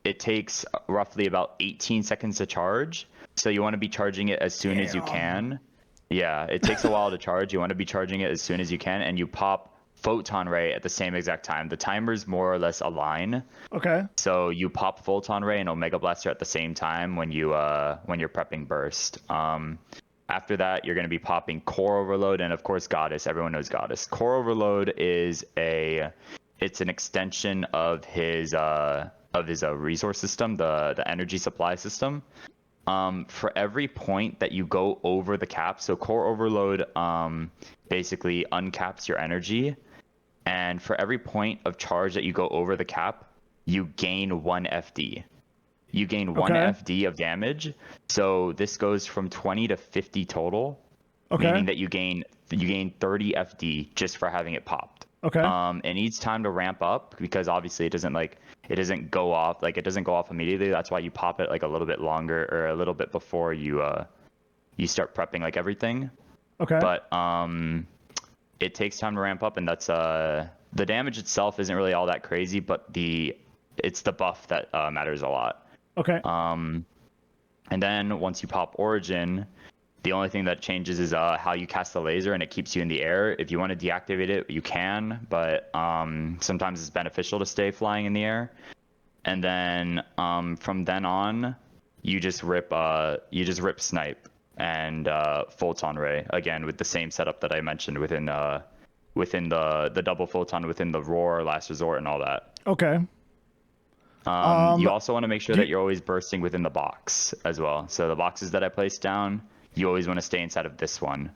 it takes roughly about 18 seconds to charge. So you want to be charging it as soon as you can. Yeah, it takes a while to charge. You want to be charging it as soon as you can, and you pop Photon Ray at the same exact time. The timers more or less align. Okay. So you pop Photon Ray and Omega Blaster at the same time when you're prepping Burst. After that, you're going to be popping Core Overload and, of course, Goddess. Everyone knows Goddess. Core Overload is it's an extension of his resource system, the energy supply system. For every point that you go over the cap, so core overload basically uncaps your energy, and for every point of charge that you go over the cap, you gain 1 FD. You gain 1 FD of damage. So this goes from 20 to 50 total, meaning that you gain 30 FD just for having it popped. It needs time to ramp up because obviously it doesn't go off immediately. That's why you pop it like a little bit longer or a little bit before you start prepping like everything. But it takes time to ramp up, and that's the damage itself isn't really all that crazy, but it's the buff that matters a lot. And then once you pop Origin, the only thing that changes is how you cast the laser, and it keeps you in the air. If you want to deactivate it, you can, but sometimes it's beneficial to stay flying in the air. And then from then on, you just rip snipe and photon ray again with the same setup that I mentioned within the double photon within the roar, last resort, and all that. You also want to make sure that you're always bursting within the box as well. So the boxes that I placed down, you always want to stay inside of this one.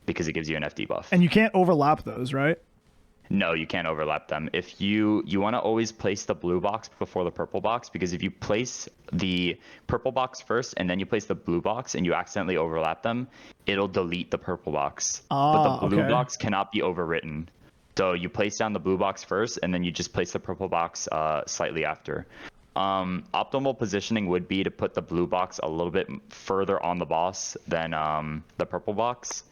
Because it gives you an FD buff. And you can't overlap those, right? No, you can't overlap them. If you want to always place the blue box before the purple box, because if you place the purple box first and then you place the blue box and you accidentally overlap them, it'll delete the purple box. But the blue box cannot be overwritten. So you place down the blue box first, and then you just place the purple box slightly after. Optimal positioning would be to put the blue box a little bit further on the boss than the purple box,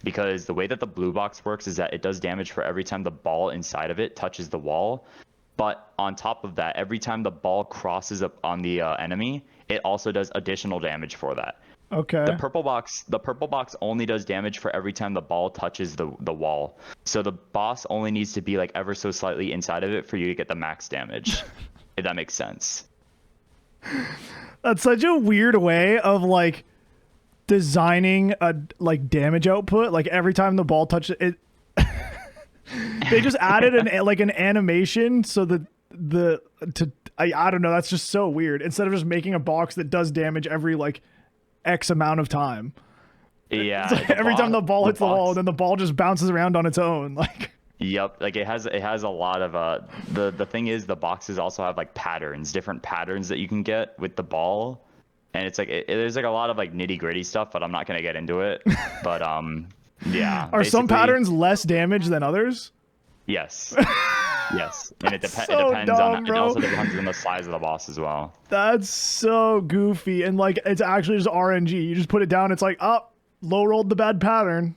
because the way that the blue box works is that it does damage for every time the ball inside of it touches the wall. But on top of that, every time the ball crosses up on the enemy, it also does additional damage for that. The purple box only does damage for every time the ball touches the wall. So the boss only needs to be like ever so slightly inside of it for you to get the max damage. If that makes sense. That's such a weird way of like designing a like damage output. Like every time the ball touches it, they just added an animation so that I don't know. That's just so weird. Instead of just making a box that does damage every like X amount of time. Yeah. Like every time the ball hits the wall, then the ball just bounces around on its own. Like. Yep, like it has a lot of the thing is the boxes also have like different patterns that you can get with the ball, and it's like there's like a lot of like nitty-gritty stuff, but I'm not gonna get into it. But yeah. Are some patterns less damage than others? Yes. Yes, and it depends dumb, it also depends on the size of the boss as well. That's so goofy, and like it's actually just RNG. You just put it down, it's like, low rolled the bad pattern.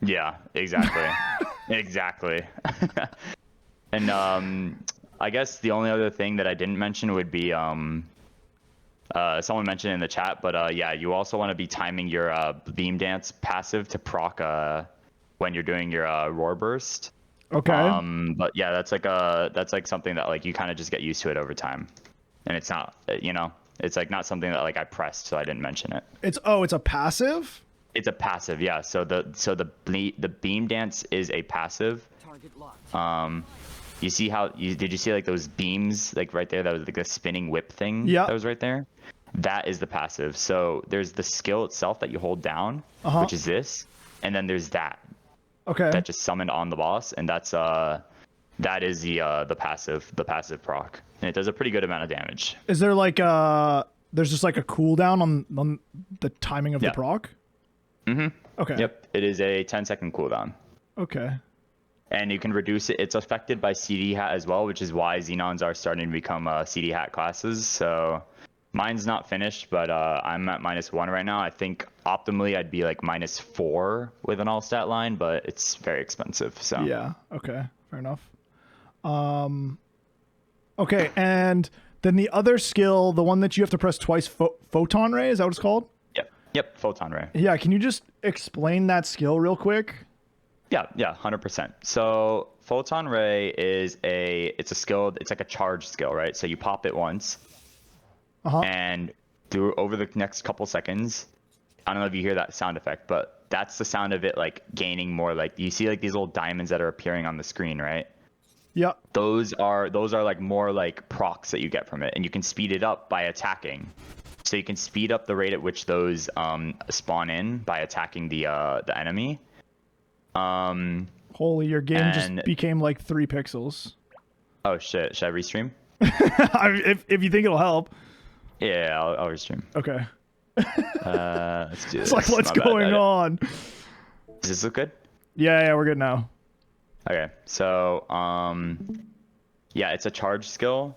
Yeah, exactly. Exactly. And I guess the only other thing that I didn't mention would be someone mentioned in the chat, but yeah, you also want to be timing your beam dance passive to proc when you're doing your roar burst. But yeah, that's like something that like you kind of just get used to it over time, and it's not it's like not something that like I pressed, so I didn't mention it. It's a passive. It's a passive, yeah. So the beam dance is a passive. Target locked. You see did you see like those beams like right there? That was like the spinning whip thing. Yeah. That was right there. That is the passive. So there's the skill itself that you hold down, which is this, and then there's that. That just summoned on the boss, and that is the passive proc, and it does a pretty good amount of damage. Is there like there's just like a cooldown on the timing of the proc? Okay. Yep. It is a 10-second cooldown. Okay. And you can reduce it. It's affected by CD hat as well, which is why Xenons are starting to become CD hat classes. So mine's not finished, but I'm at -1 right now. I think optimally I'd be like -4 with an all stat line, but it's very expensive. So yeah. Okay. Fair enough. Okay. And then the other skill, the one that you have to press twice, photon ray, is that what it's called? Yep, photon ray. Yeah, can you just explain that skill real quick? Yeah, 100%. So photon ray is it's a skill. It's like a charge skill, right? So you pop it once, and over the next couple seconds, I don't know if you hear that sound effect, but that's the sound of it like gaining more. Like you see like these little diamonds that are appearing on the screen, right? Yeah. Those are like more like procs that you get from it, and you can speed it up by attacking. So you can speed up the rate at which those spawn in by attacking the enemy. Holy, your game just became like 3 pixels. Oh shit! Should I restream? if you think it'll help. Yeah, I'll restream. Okay. Let's do this. It's like, what's going on? Does this look good? Yeah, we're good now. Okay, so yeah, it's a charge skill,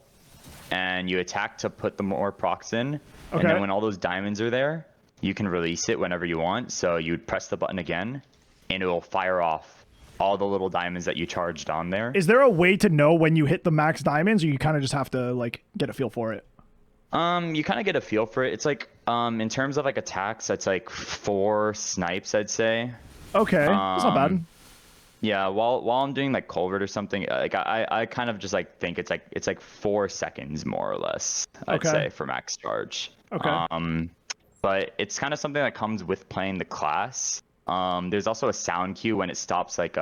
and you attack to put the more procs in, Okay. and then when all those diamonds are there, you can release it whenever you want. So you press the button again, and it will fire off all the little diamonds that you charged on there. Is there a way to know when you hit the max diamonds, or you kind of just have to like get a feel for it? You kind of get a feel for it. It's like in terms of like attacks, it's like 4 snipes, I'd say. Okay, that's not bad. Yeah, while I'm doing like culvert or something, like I kind of just like think it's like 4 seconds more or less, I'd say, for max charge. Okay. But it's kind of something that comes with playing the class. There's also a sound cue when it stops like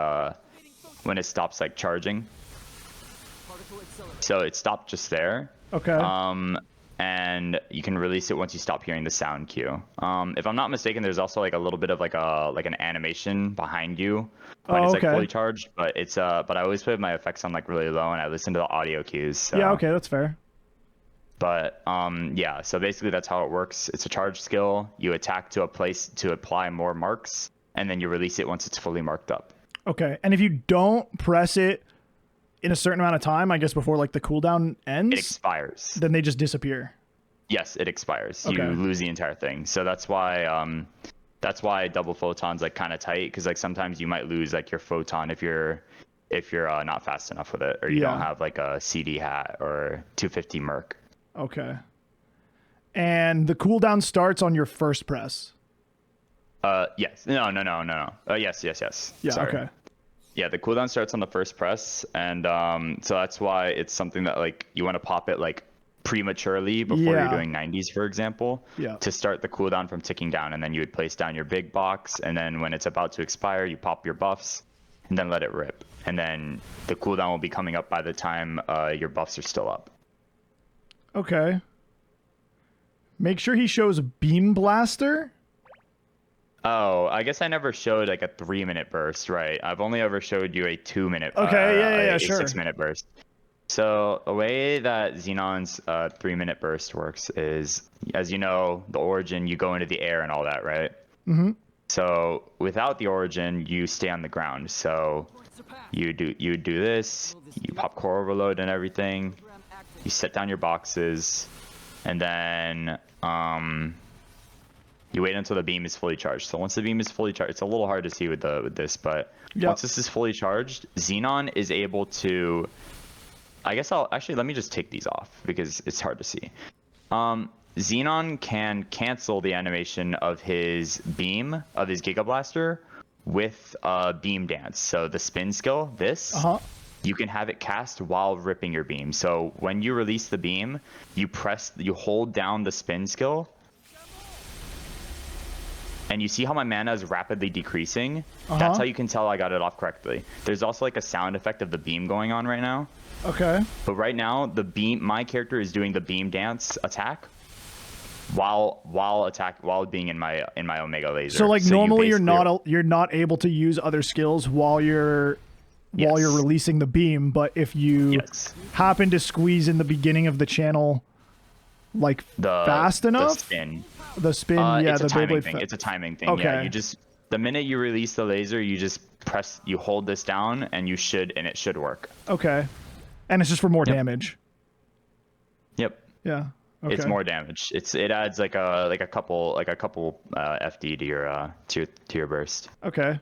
charging. So it stopped just there. Okay. And you can release it once you stop hearing the sound cue. If I'm not mistaken, there's also like a little bit of like an animation behind you when it's like fully charged. But it's but I always put my effects on like really low, and I listen to the audio cues. So. Yeah. Okay, that's fair. But yeah, so basically that's how it works. It's a charge skill. You attack to a place to apply more marks, and then you release it once it's fully marked up. Okay, and if you don't press it in a certain amount of time, I guess before like the cooldown ends, it expires. Then they just disappear. Yes, it expires. Okay. You lose the entire thing. So that's why double photon's like kind of tight, because like sometimes you might lose like your photon if you're not fast enough with it, or you don't have like a CD hat or 250 merc. Okay. And the cooldown starts on your first press. Yes. No. Yes. Yeah. Sorry. Okay. Yeah, the cooldown starts on the first press, and so that's why it's something that like you want to pop it like prematurely before you're doing 90s, for example, to start the cooldown from ticking down, and then you would place down your big box, and then when it's about to expire, you pop your buffs, and then let it rip, and then the cooldown will be coming up by the time your buffs are still up. Okay. Make sure he shows Beam Blaster. Oh, I guess I never showed like a 3-minute burst, right? I've only ever showed you a 2-minute. Okay, a sure. 6-minute burst. So the way that XENON's 3-minute burst works is, as you know, the origin, you go into the air and all that, right? Mm-hmm. So without the origin, you stay on the ground. So you do this, you pop core overload and everything, you set down your boxes, and then you wait until the beam is fully charged. So once the beam is fully charged, it's a little hard to see with this, but once this is fully charged, XENON is able to, I guess let me just take these off because it's hard to see. XENON can cancel the animation of his beam, of his Giga Blaster, with beam dance. So the spin skill, you can have it cast while ripping your beam. So when you release the beam, you hold down the spin skill, and you see how my mana is rapidly decreasing? That's how you can tell I got it off correctly. There's also like a sound effect of the beam going on right now. Okay. But right now, my character is doing the beam dance attack while being in my Omega laser. So like normally you're not able to use other skills while you're releasing the beam, but if you happen to squeeze in the beginning of the channel like fast enough, the spin, it's the a timing Beyblade thing. It's a timing thing. Okay. Yeah, the minute you release the laser, you just hold this down, and it should work. Okay. And it's just for more damage. Yep. Yeah. Okay. It's more damage. It adds like a couple FD to your burst. Okay.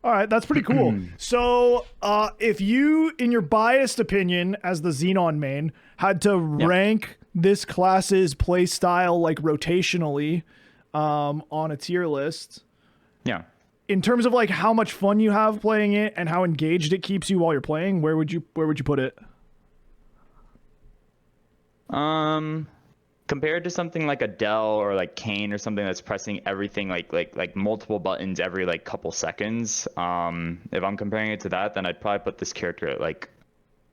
All right, that's pretty cool. So, if you, in your biased opinion, as the XENON main, had to rank this class's play style like rotationally on a tier list, in terms of like how much fun you have playing it and how engaged it keeps you while you're playing, where would you put it? Compared to something like a Dell or like Kane or something that's pressing everything like multiple buttons every like couple seconds, if I'm comparing it to that, then I'd probably put this character at like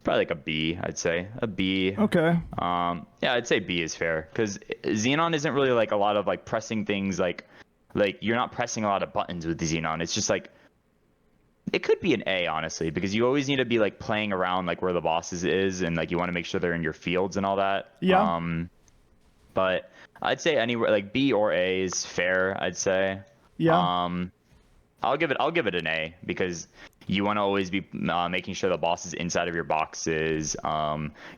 Probably like a B, I'd say. A B. Okay. Yeah, I'd say B is fair because Xenon isn't really like a lot of like pressing things like you're not pressing a lot of buttons with the Xenon. It's just like it could be an A, honestly, because you always need to be like playing around like where the bosses is and like you want to make sure they're in your fields and all that. Yeah. But I'd say anywhere like B or A is fair, I'd say. Yeah. I'll give it an A because you want to always be making sure the boss is inside of your boxes.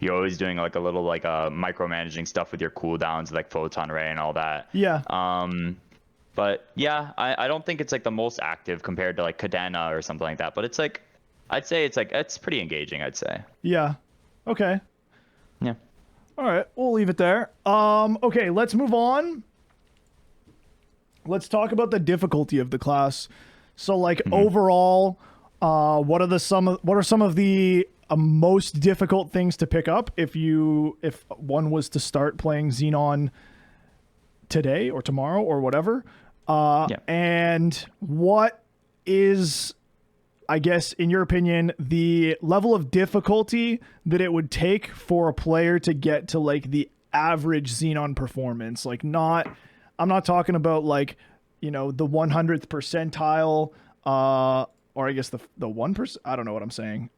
You're always doing like a little like micromanaging stuff with your cooldowns, like photon ray and all that. Yeah. But yeah, I don't think it's like the most active compared to like Cadena or something like that. But it's like, I'd say it's pretty engaging, I'd say. Yeah. Okay. Yeah. All right, we'll leave it there. Okay, let's move on. Let's talk about the difficulty of the class. So, like overall, what are some of the most difficult things to pick up if one was to start playing Xenon today or tomorrow or whatever? Yeah. And what is, I guess, in your opinion, the level of difficulty that it would take for a player to get to like the average Xenon performance? Like I'm not talking about like, the 100th percentile, or I guess the 1%, I don't know what I'm saying.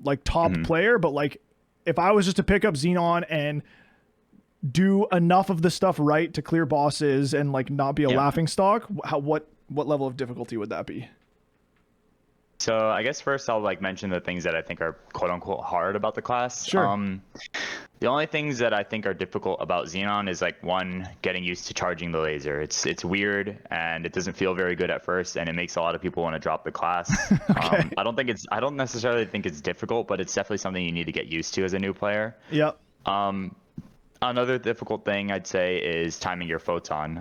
Like top player, but like if I was just to pick up Xenon and do enough of the stuff right to clear bosses and like not be a laughing stock, what level of difficulty would that be? So I guess first I'll like mention the things that I think are quote unquote hard about the class. Sure. The only things that I think are difficult about Xenon is like one, getting used to charging the laser. It's weird and it doesn't feel very good at first, and it makes a lot of people want to drop the class. Okay. I don't necessarily think it's difficult, but it's definitely something you need to get used to as a new player. Yep. Another difficult thing I'd say is timing your photon.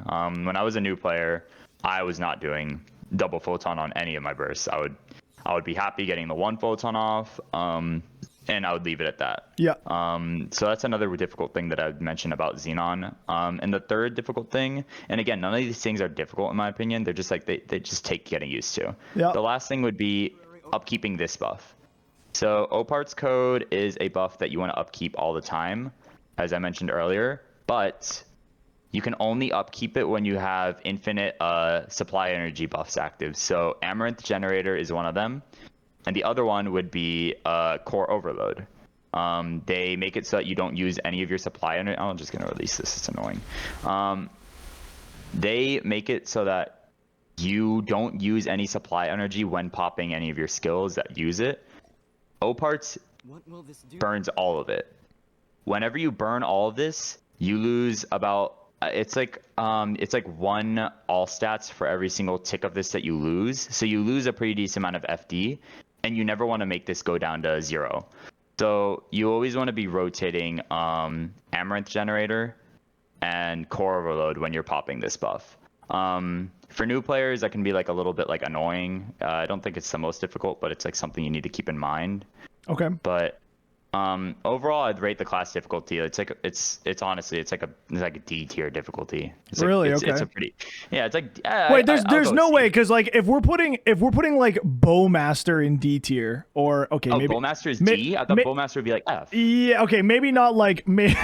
When I was a new player, I was not doing double photon on any of my bursts. I would be happy getting the one photon off, and I would leave it at that. Yeah. So that's another difficult thing that I would mention about Xenon. And the third difficult thing, and again, none of these things are difficult in my opinion. They're just like they just take getting used to. Yeah. The last thing would be upkeeping this buff. So Opart's code is a buff that you want to upkeep all the time, as I mentioned earlier, but you can only upkeep it when you have infinite supply energy buffs active. So Amaranth Generator is one of them, and the other one would be Core Overload. They make it so that you don't use any of your supply energy. I'm just gonna release this. It's annoying. They make it so that you don't use any supply energy when popping any of your skills that use it. Oparts burns all of it. Whenever you burn all of this, you lose about it's like one all stats for every single tick of this that you lose. So you lose a pretty decent amount of FD, and you never want to make this go down to 0. So you always want to be rotating Amaranth Generator and Core Overload when you're popping this buff. For new players, that can be like a little bit like annoying. I don't think it's the most difficult, but it's like something you need to keep in mind. Okay. But overall, I'd rate the class difficulty. It's honestly like a D tier difficulty. Really? Okay. It's a pretty, yeah. It's like wait. There's no way, because like if we're putting like Bowmaster in D tier, or okay, maybe Bowmaster is D. I thought Bowmaster would be like F. Yeah. Okay. Maybe not like maybe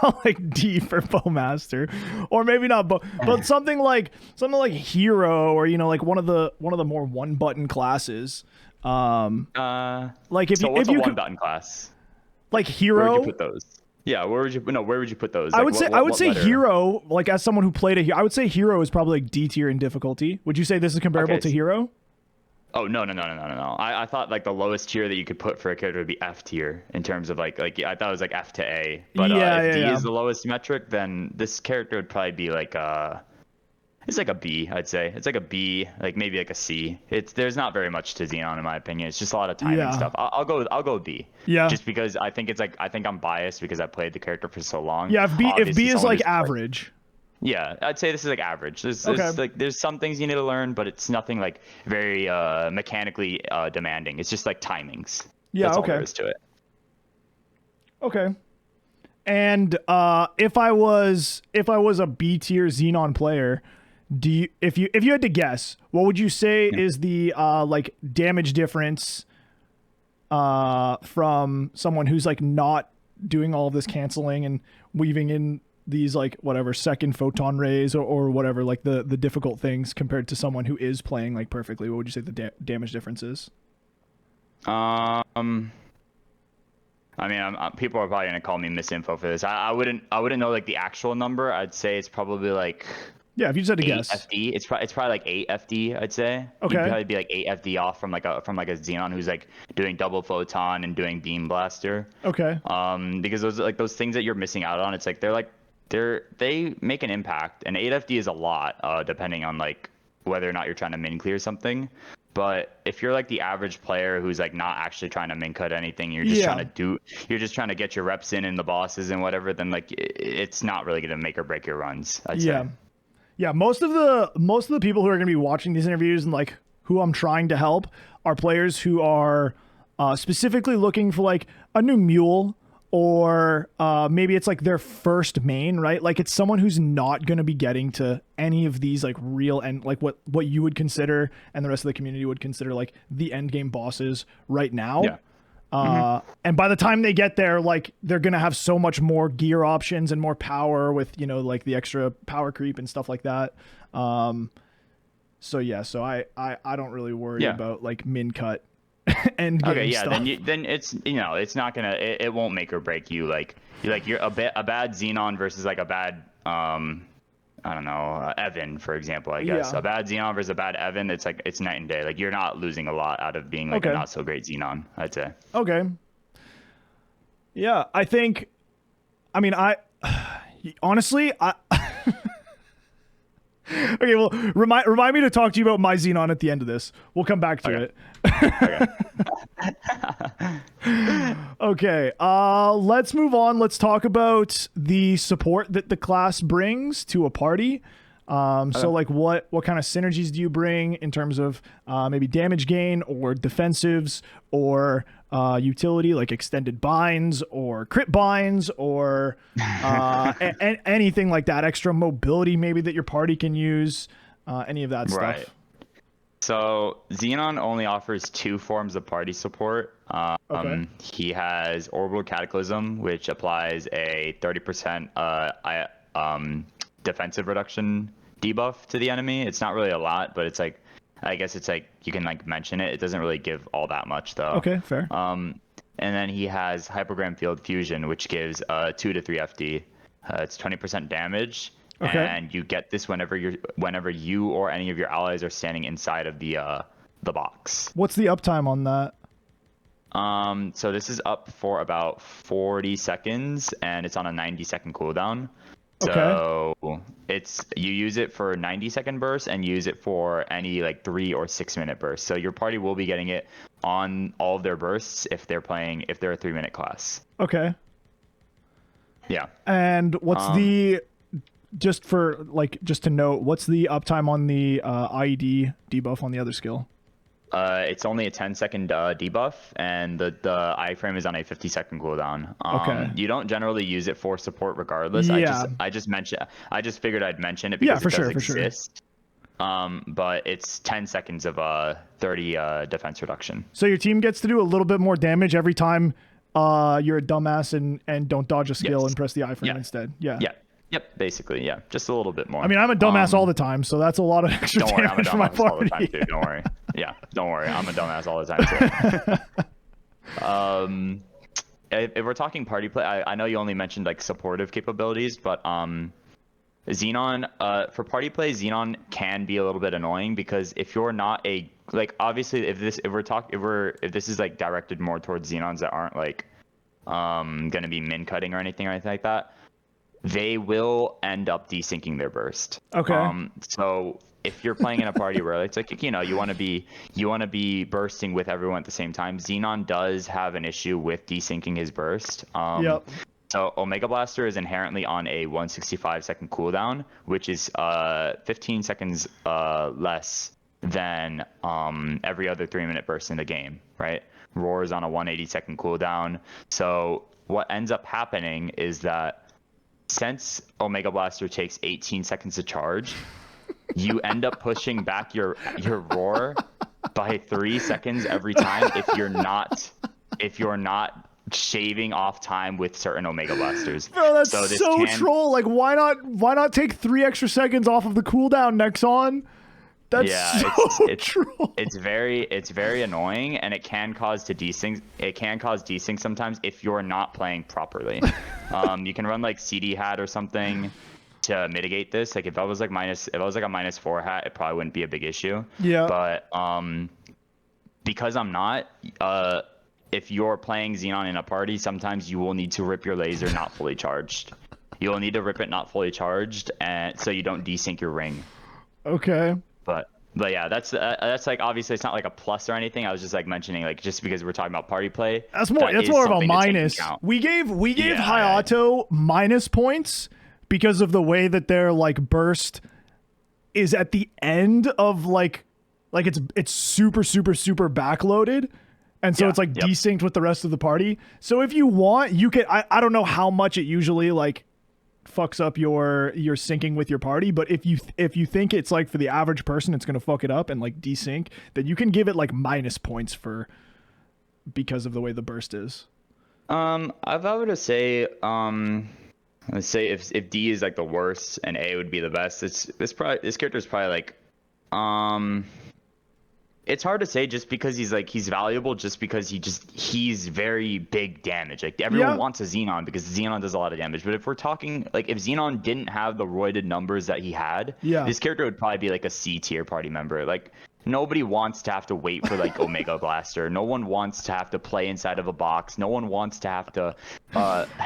not like D for Bowmaster, or maybe not, but something like Hero, or like one of the more one button classes. Like if so you what's if you a could, one-button class? like Hero. Where would you put those? Yeah, where would you put those? I Like, would say letter? Hero. Like as someone who played I would say Hero is probably like D tier in difficulty. Would you say this is comparable to Hero? Oh no. I thought like the lowest tier that you could put for a character would be F tier in terms of like I thought it was like F to A. But if D is the lowest metric, then this character would probably be like it's like a B, I'd say. It's like a B, like maybe like a C. There's not very much to Xenon in my opinion. It's just a lot of timing stuff. I'll go B. Yeah. Just because I think I'm biased because I played the character for so long. Yeah, if B is like average. Yeah, I'd say this is like average. There's some things you need to learn, but it's nothing like very mechanically demanding. It's just like timings. Yeah, That's okay. all there is to it. Okay. And if I was a B tier Xenon player, if you had to guess, what would you say is the like damage difference from someone who's like not doing all of this canceling and weaving in these like whatever second photon rays or whatever, like the difficult things compared to someone who is playing like perfectly? What would you say the damage difference is? I mean, people are probably gonna call me misinfo for this. I wouldn't know like the actual number. I'd say it's probably like Yeah, if you just had to 8 guess. FD. It's probably like 8 FD. I'd say. Okay. You'd probably be like 8 FD off from like a Xenon who's like doing double photon and doing beam blaster. Okay. Because those things that you're missing out on, it's like they make an impact, and 8 FD is a lot, depending on like whether or not you're trying to min clear something. But if you're like the average player who's like not actually trying to min cut anything, you're just trying to get your reps in the bosses and whatever, then like it's not really gonna make or break your runs, I'd say. Yeah, most of the people who are going to be watching these interviews and like who I'm trying to help are players who are specifically looking for like a new mule, or maybe it's like their first main, right? Like it's someone who's not going to be getting to any of these like real and like what you would consider and the rest of the community would consider like the end game bosses right now. Yeah. And by the time they get there, like they're gonna have so much more gear options and more power with, you know, like the extra power creep and stuff like that. So I don't really worry about like min cut end game stuff. then it's, you know, it's not gonna, it won't make or break you. You're a bad Xenon versus like a bad I don't know, Evan, for example, I guess. Yeah. A bad Xenon versus a bad Evan, it's like, it's night and day. Like, you're not losing a lot out of being like a not so great Xenon, I'd say. Okay. Yeah, honestly, okay, well, remind me to talk to you about my Xenon at the end of this. We'll come back to it. Okay, let's move on. Let's talk about the support that the class brings to a party. So like what kind of synergies do you bring in terms of maybe damage gain or defensives or utility like extended binds or crit binds or anything like that, extra mobility maybe that your party can use, any of that Right. stuff? So Xenon only offers 2 forms of party support. Okay. He has Orbital Cataclysm, which applies a 30% defensive reduction debuff to the enemy. It's not really a lot, but it's like, I guess it's like you can like mention it. It doesn't really give all that much though. Okay, fair. And then he has Hypergram Field Fusion, which gives 2 to 3 FD. It's 20% damage. Okay. And you get this whenever you or any of your allies are standing inside of the box. What's the uptime on that? So this is up for about 40 seconds, and it's on a 90-second cooldown. So you use it for 90-second bursts and use it for any like 3 or 6 minute bursts. So your party will be getting it on all of their bursts if they're a 3-minute class. Okay. Yeah. And what's just to note, what's the uptime on the IED debuff on the other skill? It's only a 10-second debuff, and the iframe is on a 50-second cooldown. Okay. You don't generally use it for support regardless. Yeah. I just figured I'd mention it because it does exist. Sure. But it's 10 seconds of 30 defense reduction. So your team gets to do a little bit more damage every time you're a dumbass and don't dodge a skill and press the iframe instead. Yeah. Yep, basically, yeah. Just a little bit more. I mean, I'm a dumbass all the time, so that's a lot of extra don't worry, I'm a damage for my dumbass all the party. time, too. Don't worry. Yeah, don't worry. I'm a dumbass all the time, too. If we're talking party play, I know you only mentioned like supportive capabilities, but Xenon, for party play, Xenon can be a little bit annoying because if you're not obviously if this is like directed more towards Xenons that aren't like gonna be min cutting or anything like that, they will end up desyncing their burst. Okay. So if you're playing in a party where it's like, you know, you want to be bursting with everyone at the same time, Xenon does have an issue with desyncing his burst. Yep. So Omega Blaster is inherently on a 165-second cooldown, which is 15 seconds less than every other 3-minute burst in the game, right? Roar is on a 180-second cooldown. So what ends up happening is that since Omega Blaster takes 18 seconds to charge, you end up pushing back your roar by 3 seconds every time if you're not if you're not shaving off time with certain Omega Blasters. Bro, that's so, this so troll. Like, why not take 3 extra seconds off of the cooldown, Nexon? That's so troll. It's very annoying, and it can cause desync. It can cause desync sometimes if you're not playing properly. You can run like CD hat or something to mitigate this. Like if I was like a -4 hat, it probably wouldn't be a big issue. Yeah. But because I'm not, if you're playing Xenon in a party, sometimes you will need to rip your laser not fully charged. You'll need to rip it not fully charged, and so you don't desync your ring. Okay. But yeah, that's like, obviously it's not like a plus or anything. I was just like mentioning, like, just because we're talking about party play. That's more of a minus. We gave Hayato minus points because of the way that their like burst is at the end of like it's super backloaded. And so it's like desynced with the rest of the party. So if you want, you can, I don't know how much it usually like fucks up your syncing with your party, but if you think it's like for the average person it's gonna fuck it up and like desync, then you can give it like minus points because of the way the burst is. If I were to say, let's say if D is like the worst and A would be the best, this character is probably like, it's hard to say just because he's valuable, just because he's very big damage. Like everyone wants a Xenon because Xenon does a lot of damage. But if we're talking like if Xenon didn't have the roided numbers that he had, this character would probably be like a C tier party member. Like nobody wants to have to wait for like Omega Blaster. No one wants to have to play inside of a box. No one wants to have to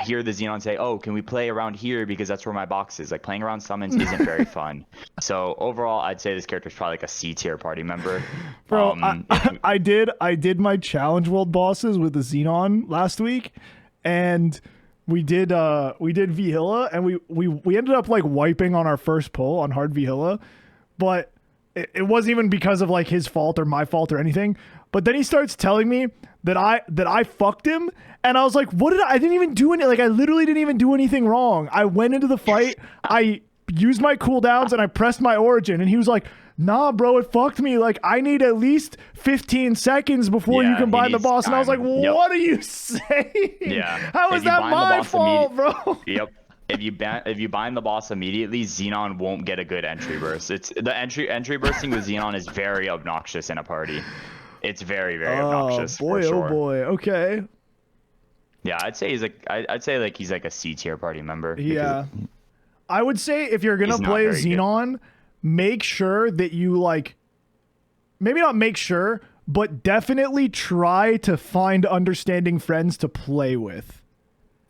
hear the Xenon say, "Oh, can we play around here because that's where my box is." Like playing around summons isn't very fun. So overall, I'd say this character is probably like a C tier party member. Bro, I did my challenge world bosses with the Xenon last week, and we did Vihilla, and we ended up like wiping on our first pull on hard Vihilla, but it wasn't even because of like his fault or my fault or anything. But then he starts telling me that I fucked him, and I was like, what I didn't even do anything. Like I literally didn't even do anything wrong. I went into the fight, I used my cooldowns, and I pressed my origin, and he was like, nah, bro, it fucked me. Like, I need at least 15 seconds before you can bind the boss. And I was like, what are you saying? Yeah. How is that my fault, bro? Yep. If you bind the boss immediately, Xenon won't get a good entry burst. It's the entry bursting with Xenon is very obnoxious in a party. It's very obnoxious. Boy, for sure. Oh boy. Okay. Yeah, I'd say he's like a C tier party member. Yeah. I would say if you're gonna play Xenon, make sure that you like, maybe not make sure, but definitely try to find understanding friends to play with.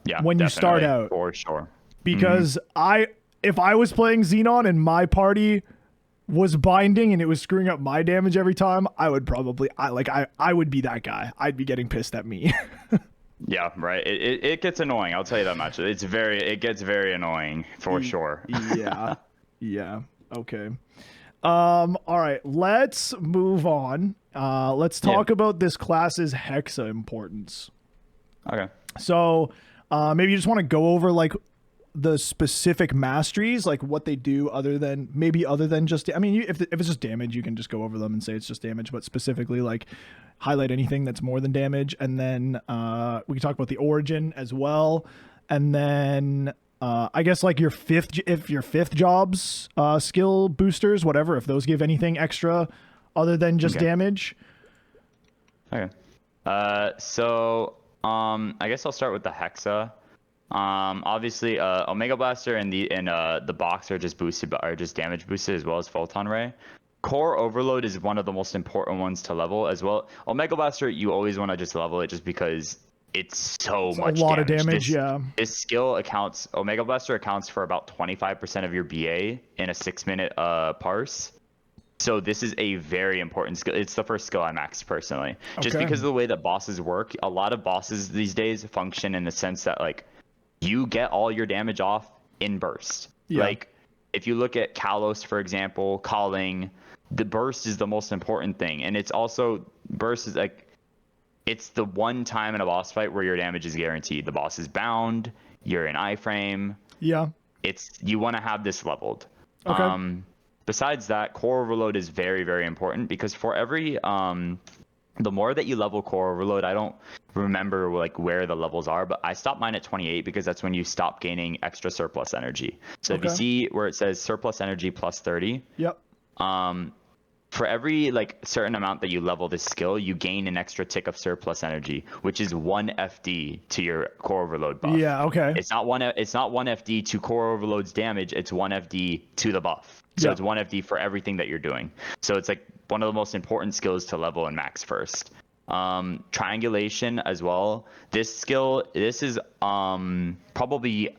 Yeah, when you start out, for sure. Because if I was playing Xenon and my party was binding and it was screwing up my damage every time, I would probably I would be that guy. I'd be getting pissed at me. Yeah, right. It gets annoying. I'll tell you that much. It gets very annoying for sure. Yeah. Yeah. Okay. All right. Let's move on. Let's talk about this class's Hexa Importance. Okay. So, maybe you just want to go over like the specific masteries, like what they do other than just, I mean, if it's just damage, you can just go over them and say it's just damage, but specifically like highlight anything that's more than damage. And then, we can talk about the origin as well. And then, I guess like your fifth jobs, skill boosters, whatever, if those give anything extra other than just damage. Okay. So, I guess I'll start with the Hexa. Obviously, Omega Blaster and the box are just damage boosted, as well as Photon Ray. Core Overload is one of the most important ones to level as well. Omega Blaster, you always want to just level it just because it's much a lot of damage. This skill Omega Blaster accounts for about 25% of your BA in a 6-minute parse. So this is a very important skill. It's the first skill I maxed personally. Just because of the way that bosses work, a lot of bosses these days function in the sense that like you get all your damage off in burst. Like if you look at Kalos, for example, Calling, the burst is the most important thing. And it's also, burst is like, it's the one time in a boss fight where your damage is guaranteed. The boss is bound, you're in iframe. Yeah. You want to have this leveled. Okay. Besides that, Core Overload is very, very important because for every the more that you level core overload, I don't remember like where the levels are, but I stopped mine at 28 because that's when you stop gaining extra surplus energy. So if you see where it says surplus energy plus 30, Yep. For every like certain amount that you level this skill, you gain an extra tick of surplus energy, which is 1 FD to your core overload buff. Yeah, okay. It's not one FD to core overload's damage, it's 1 FD to the buff. So it's 1 FD for everything that you're doing. So it's like one of the most important skills to level and max first. Triangulation as well. This skill, this is probably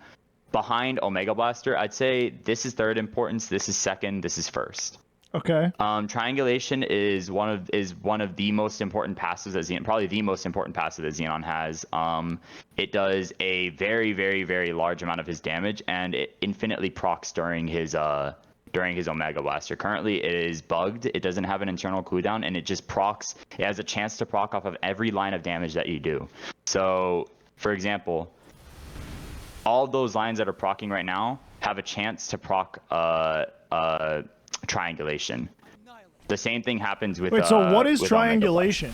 behind Omega Blaster. I'd say this is third importance, this is second, this is first. Okay. Triangulation is one of the most important passives that Xenon, probably the most important passive that Xenon has. It does a very, very, very large amount of his damage, and it infinitely procs during his Omega Blaster. Currently, it is bugged. It doesn't have an internal cooldown, and it just procs. It has a chance to proc off of every line of damage that you do. So, for example, all those lines that are procking right now have a chance to proc triangulation. The same thing happens with. Wait, so what is with triangulation?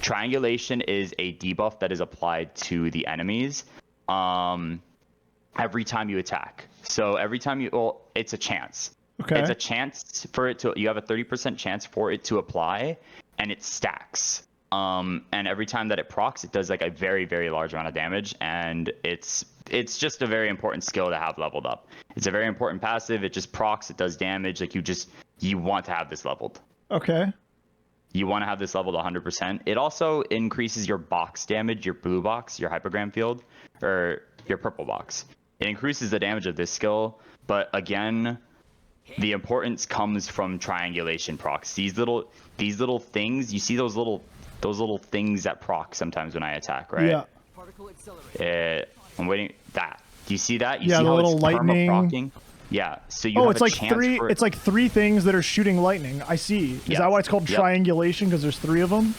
Triangulation is a debuff that is applied to the enemies every time you attack. So every time it's a chance. Okay. It's a chance for it to. You have a 30% chance for it to apply, and it stacks. And every time that it procs, it does like a very, very large amount of damage, and it's just a very important skill to have leveled up. It's a very important passive. It just procs. It does damage. Like you want to have this leveled. Okay. You want to have this leveled 100%. It also increases your box damage, your blue box, your hypergram field, or your purple box. It increases the damage of this skill, but again, the importance comes from triangulation procs. These little things. You see those little things that proc sometimes when I attack, right? Yeah. Particle accelerator. I'm waiting. That. Do you see that? You Yeah, see the how little it's lightning. perma-procking? Yeah. So you have it's a like chance three. for... It's like three things that are shooting lightning. I see. Is Yes. that why it's called Yep. triangulation? Because there's three of them.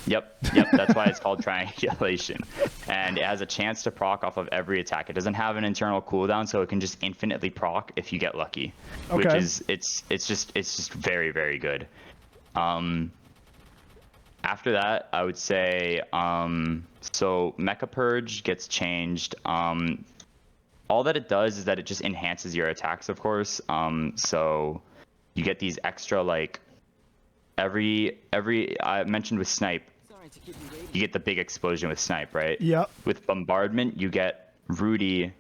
Yep. That's why it's called triangulation. And it has a chance to proc off of every attack. It doesn't have an internal cooldown, so it can just infinitely proc if you get lucky. Which Okay. is it's just very, very good. After that, I would say so Mecha Purge gets changed. All that it does is that it just enhances your attacks, of course. So you get these extra like every I mentioned with Snipe, Sorry to keep you waiting. you get the big explosion with Snipe, right? Yep. With Bombardment, you get Rudy.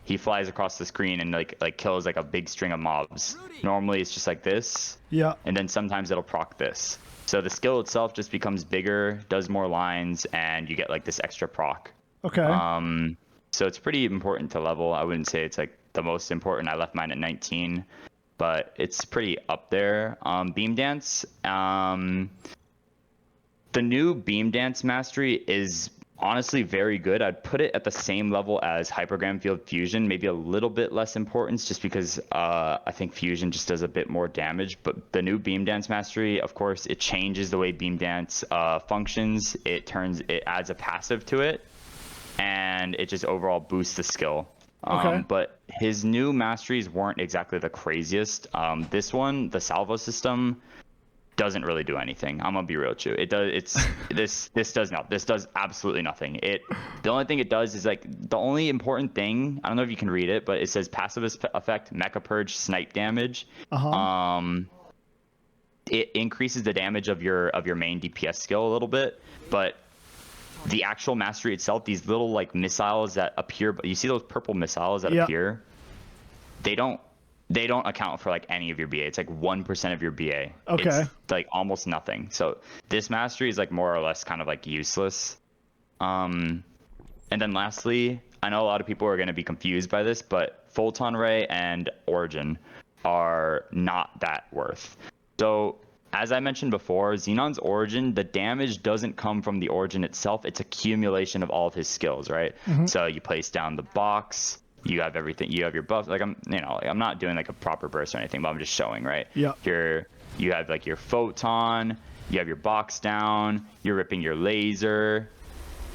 He flies across the screen and like kills like a big string of mobs. Normally it's just like this, Yeah. and then sometimes it'll proc this. So the skill itself just becomes bigger, does more lines, and you get like this extra proc. Okay. So it's pretty important to level. I wouldn't say it's like the most important. I left mine at 19, but it's pretty up there. Beam Dance. The new Beam Dance Mastery is honestly very good. I'd put it at the same level as Hypergram Field Fusion, maybe a little bit less importance just because I think Fusion just does a bit more damage. But the new Beam Dance Mastery, of course, it changes the way Beam Dance functions. It adds a passive to it, and it just overall boosts the skill. Okay. But his new masteries weren't exactly the craziest. This one, the salvo system, doesn't really do anything. I'm gonna be real with you. It does. This does absolutely nothing. The only thing it does is like the only important thing. I don't know if you can read it, but it says passive effect Mecha Purge snipe damage. It increases the damage of your main DPS skill a little bit, but the actual mastery itself, these little like missiles that appear, but you see those purple missiles that appear, they don't account for like any of your BA. It's like 1% of your BA. Okay. It's like almost nothing. So this mastery is like more or less kind of like useless. And then lastly, I know a lot of people are going to be confused by this, but Photon Ray and Origin are not that worth. So as I mentioned before, Xenon's Origin, the damage doesn't come from the Origin itself. It's accumulation of all of his skills, right? So you place down the box, you have everything, you have your buff. Like I'm not doing like a proper burst or anything, but I'm just showing, right? Yeah. You have like your photon, you have your box down, you're ripping your laser,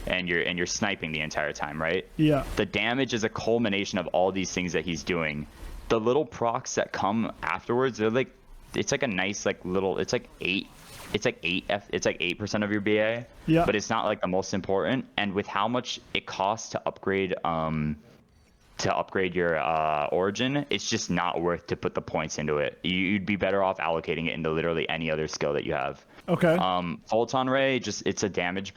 and you're sniping the entire time, right? Yeah. The damage is a culmination of all these things that he's doing. The little procs that come afterwards, it's like a nice like little. It's like 8. It's like 8% of your BA. Yeah. But it's not like the most important. And with how much it costs to upgrade your origin, it's just not worth to put the points into it. You'd be better off allocating it into literally any other skill that you have. Okay. Photon Ray, it's a damage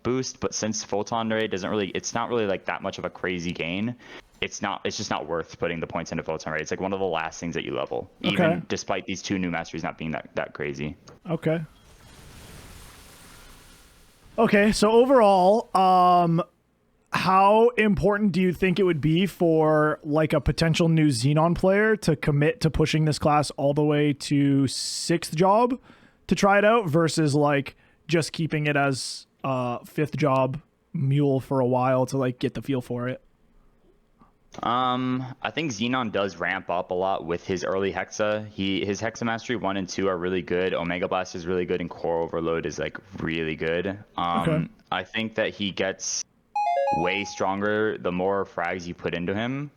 boost, but since Photon Ray it's not really like that much of a crazy gain. It's just not worth putting the points into Photon Ray. It's like one of the last things that you level, even despite these 2 new masteries not being that crazy. Okay. Okay, so overall, how important do you think it would be for like a potential new Xenon player to commit to pushing this class all the way to 6th job to try it out versus like just keeping it as 5th job mule for a while to like get the feel for it? I think Xenon does ramp up a lot with his early Hexa. His Hexa Mastery 1 and 2 are really good. Omega Blast is really good, and Core Overload is like really good. Okay. I think that he gets way stronger the more frags you put into him.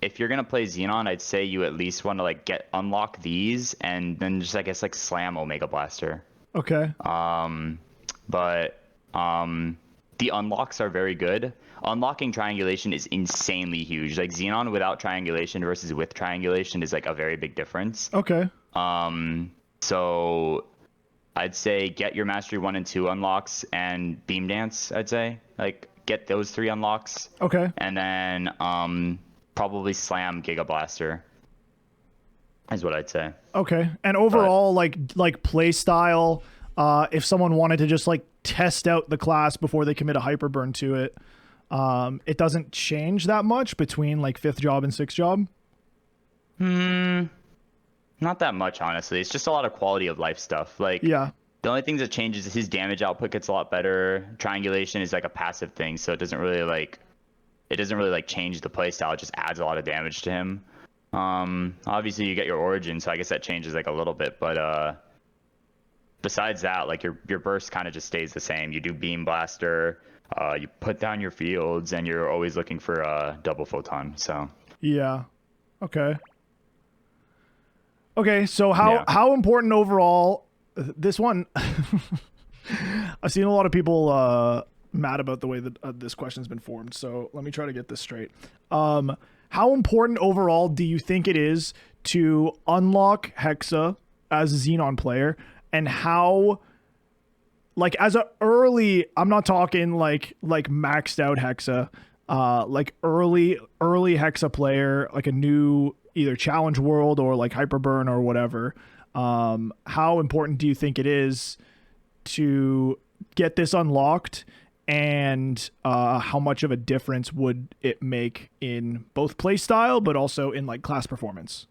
If you're gonna play Xenon, I'd say you at least want to like unlock these and then just I guess like slam Omega Blaster. Okay. But the unlocks are very good. Unlocking triangulation is insanely huge. Like Xenon without triangulation versus with triangulation is like a very big difference. Okay. So I'd say get your Mastery 1 and 2 unlocks and Beam Dance, I'd say. Like get those 3 unlocks. Okay. And then probably slam Giga Blaster is what I'd say. Okay. And overall, like play style, if someone wanted to just like test out the class before they commit a hyperburn to it, it doesn't change that much between like 5th job and 6th job. Not that much, honestly. It's just a lot of quality of life stuff. Like, Yeah. the only thing that changes is his damage output gets a lot better. Triangulation is like a passive thing, so it doesn't really like change the playstyle. It just adds a lot of damage to him. Obviously you get your origin, so I guess that changes like a little bit, but besides that, like your burst kind of just stays the same. You do Beam Blaster, you put down your fields, and you're always looking for a double photon. So Yeah. Okay. Okay, so how important overall this one? I've seen a lot of people mad about the way that this question's been formed. So let me try to get this straight. How important overall do you think it is to unlock Hexa as a Xenon player, and how, like as a early, I'm not talking like maxed out Hexa, like early Hexa player, like a new either challenge world or like hyperburn or whatever, how important do you think it is to get this unlocked, and how much of a difference would it make in both play style but also in like class performance?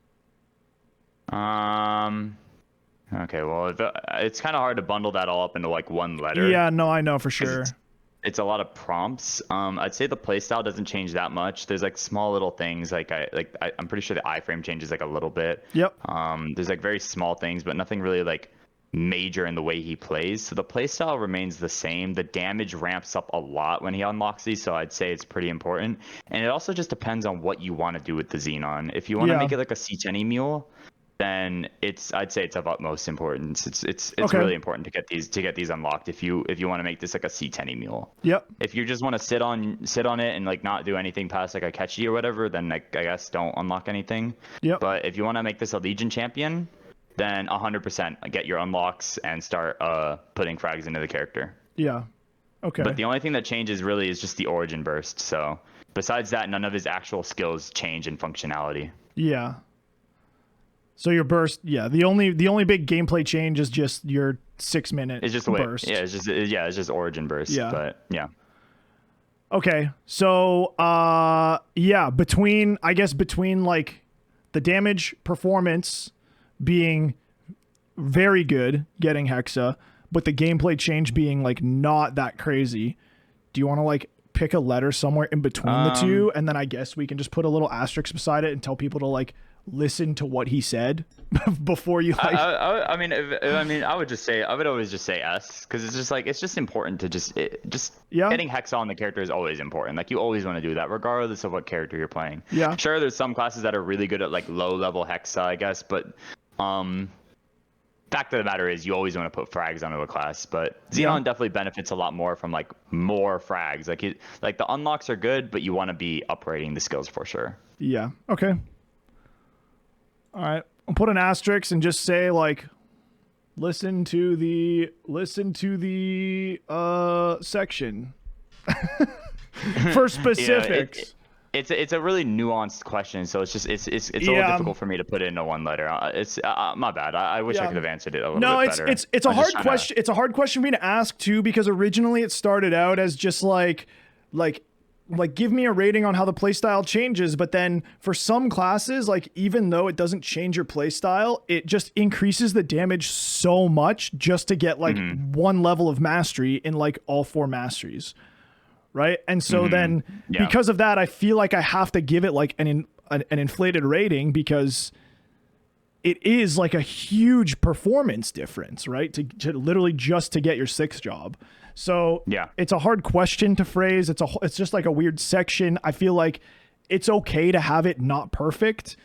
Okay, well, it's kind of hard to bundle that all up into like one letter. Yeah, no, I know for sure. It's a lot of prompts. I'd say the playstyle doesn't change that much. There's like small little things, I'm pretty sure the iframe changes like a little bit. Yep. There's like very small things, but nothing really like major in the way he plays. So the playstyle remains the same. The damage ramps up a lot when he unlocks these, so I'd say it's pretty important. And it also just depends on what you want to do with the Xenon. If you want to make it like a C10 mule, then I'd say it's of utmost importance. It's Okay. really important to get these unlocked if you want to make this like a C10 mule. Yep. If you just want to sit on it and like not do anything past like a catchy or whatever, then like I guess don't unlock anything. Yep. But if you want to make this a Legion champion, then 100% get your unlocks and start putting frags into the character. Yeah. Okay. But the only thing that changes really is just the origin burst. So besides that, none of his actual skills change in functionality. Yeah. So your burst, yeah. The only big gameplay change is just your 6 minute It's just the way, burst. yeah, it's just origin burst. Yeah. But yeah. Okay. So yeah, between like the damage performance being very good, getting Hexa, but the gameplay change being like not that crazy, do you want to like pick a letter somewhere in between the two, and then I guess we can just put a little asterisk beside it and tell people to like listen to what he said before you like. I mean, I would always just say S, because it's just like it's just important to just getting Hexa on the character is always important. Like you always want to do that, regardless of what character you're playing. Yeah. Sure, there's some classes that are really good at like low level Hexa, I guess, but fact of the matter is you always want to put frags onto a class. But XENON definitely benefits a lot more from like more frags. Like the unlocks are good, but you want to be uprating the skills for sure. Yeah. Okay. All right. I'll put an asterisk and just say like, listen to the section for specifics. It's a really nuanced question, so it's a little difficult for me to put into one letter. It's my bad. I wish I could have answered it a little bit better. It's a hard question. It's a hard question for me to ask too, because originally it started out as just like give me a rating on how the playstyle changes, but then for some classes, like even though it doesn't change your playstyle, it just increases the damage so much just to get like one level of mastery in like all 4 masteries. Right. And so then because of that, I feel like I have to give it like an inflated rating, because it is like a huge performance difference, right? To literally just to get your 6th job. So it's a hard question to phrase. It's just like a weird section. I feel like it's okay to have it not perfect.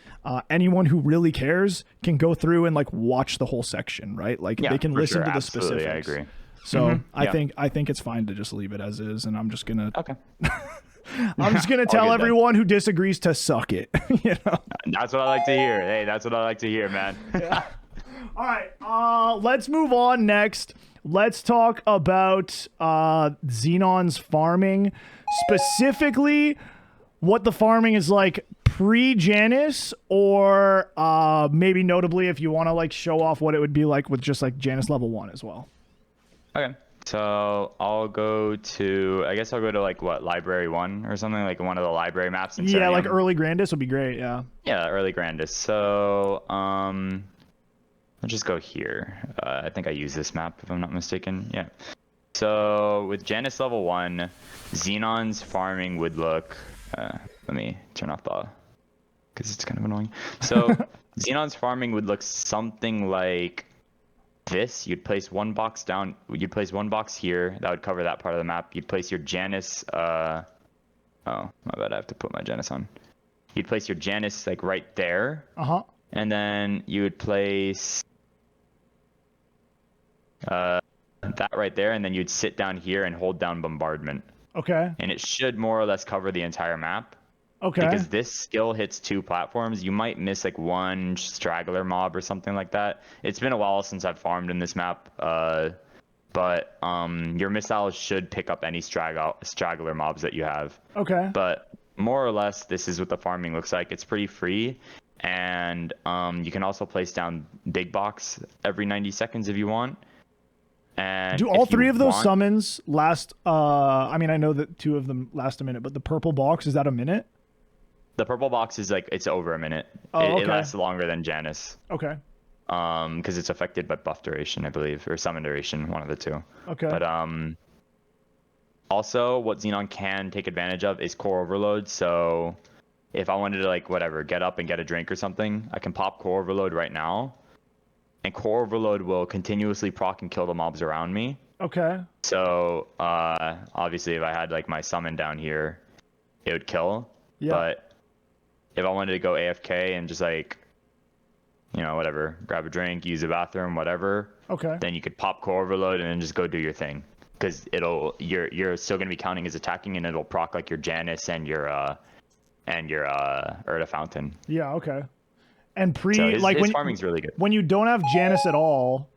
Anyone who really cares can go through and like watch the whole section, right? Like they can listen to the specifics. I agree. So I think it's fine to just leave it as is, and I'm just gonna tell everyone who disagrees to suck it. You know? That's what I like to hear. Hey, that's what I like to hear, man. All right, let's move on next. Let's talk about XENON's farming, specifically what the farming is like pre-Janus, or maybe notably if you want to like show off what it would be like with just like Janus level 1 as well. Okay, so I guess I'll go to like what, library 1 or something, like one of the library maps. Yeah, like early Grandis would be great. Yeah, early Grandis. So I'll just go here. I think I use this map if I'm not mistaken. Yeah. So with Janus level 1, XENON's farming would look. Let me turn off the, because it's kind of annoying. So XENON's farming would look something like this. You'd place one box down. You'd place one box here. That would cover that part of the map. You'd place your Janus. Oh, my bad. I have to put my Janus on. You'd place your Janus like right there. And then you would place that right there, and then you'd sit down here and hold down bombardment. Okay. And it should more or less cover the entire map. Okay. Because this skill hits 2 platforms. You might miss like one straggler mob or something like that. It's been a while since I've farmed in this map, but your missiles should pick up any straggler mobs that you have. Okay. But more or less, this is what the farming looks like. It's pretty free, and you can also place down big box every 90 seconds if you want. And do all 3 of those summons last? I mean, I know that 2 of them last a minute, but the purple box, is that a minute? The purple box is like, it's over a minute. It lasts longer than Janus. Okay. Because it's affected by buff duration, I believe, or summon duration, one of the 2. Okay. But also what XENON can take advantage of is core overload. So if I wanted to like whatever, get up and get a drink or something, I can pop core overload right now, and core overload will continuously proc and kill the mobs around me. Okay. So obviously if I had like my summon down here, it would kill. Yeah. But if I wanted to go AFK and just like, you know, whatever, grab a drink, use the bathroom, whatever. Okay. Then you could pop core overload and then just go do your thing, because you're still gonna be counting as attacking, and it'll proc like your Janus and your Urda Fountain. Yeah. Okay. And So his farming's really good. When you don't have Janus at all,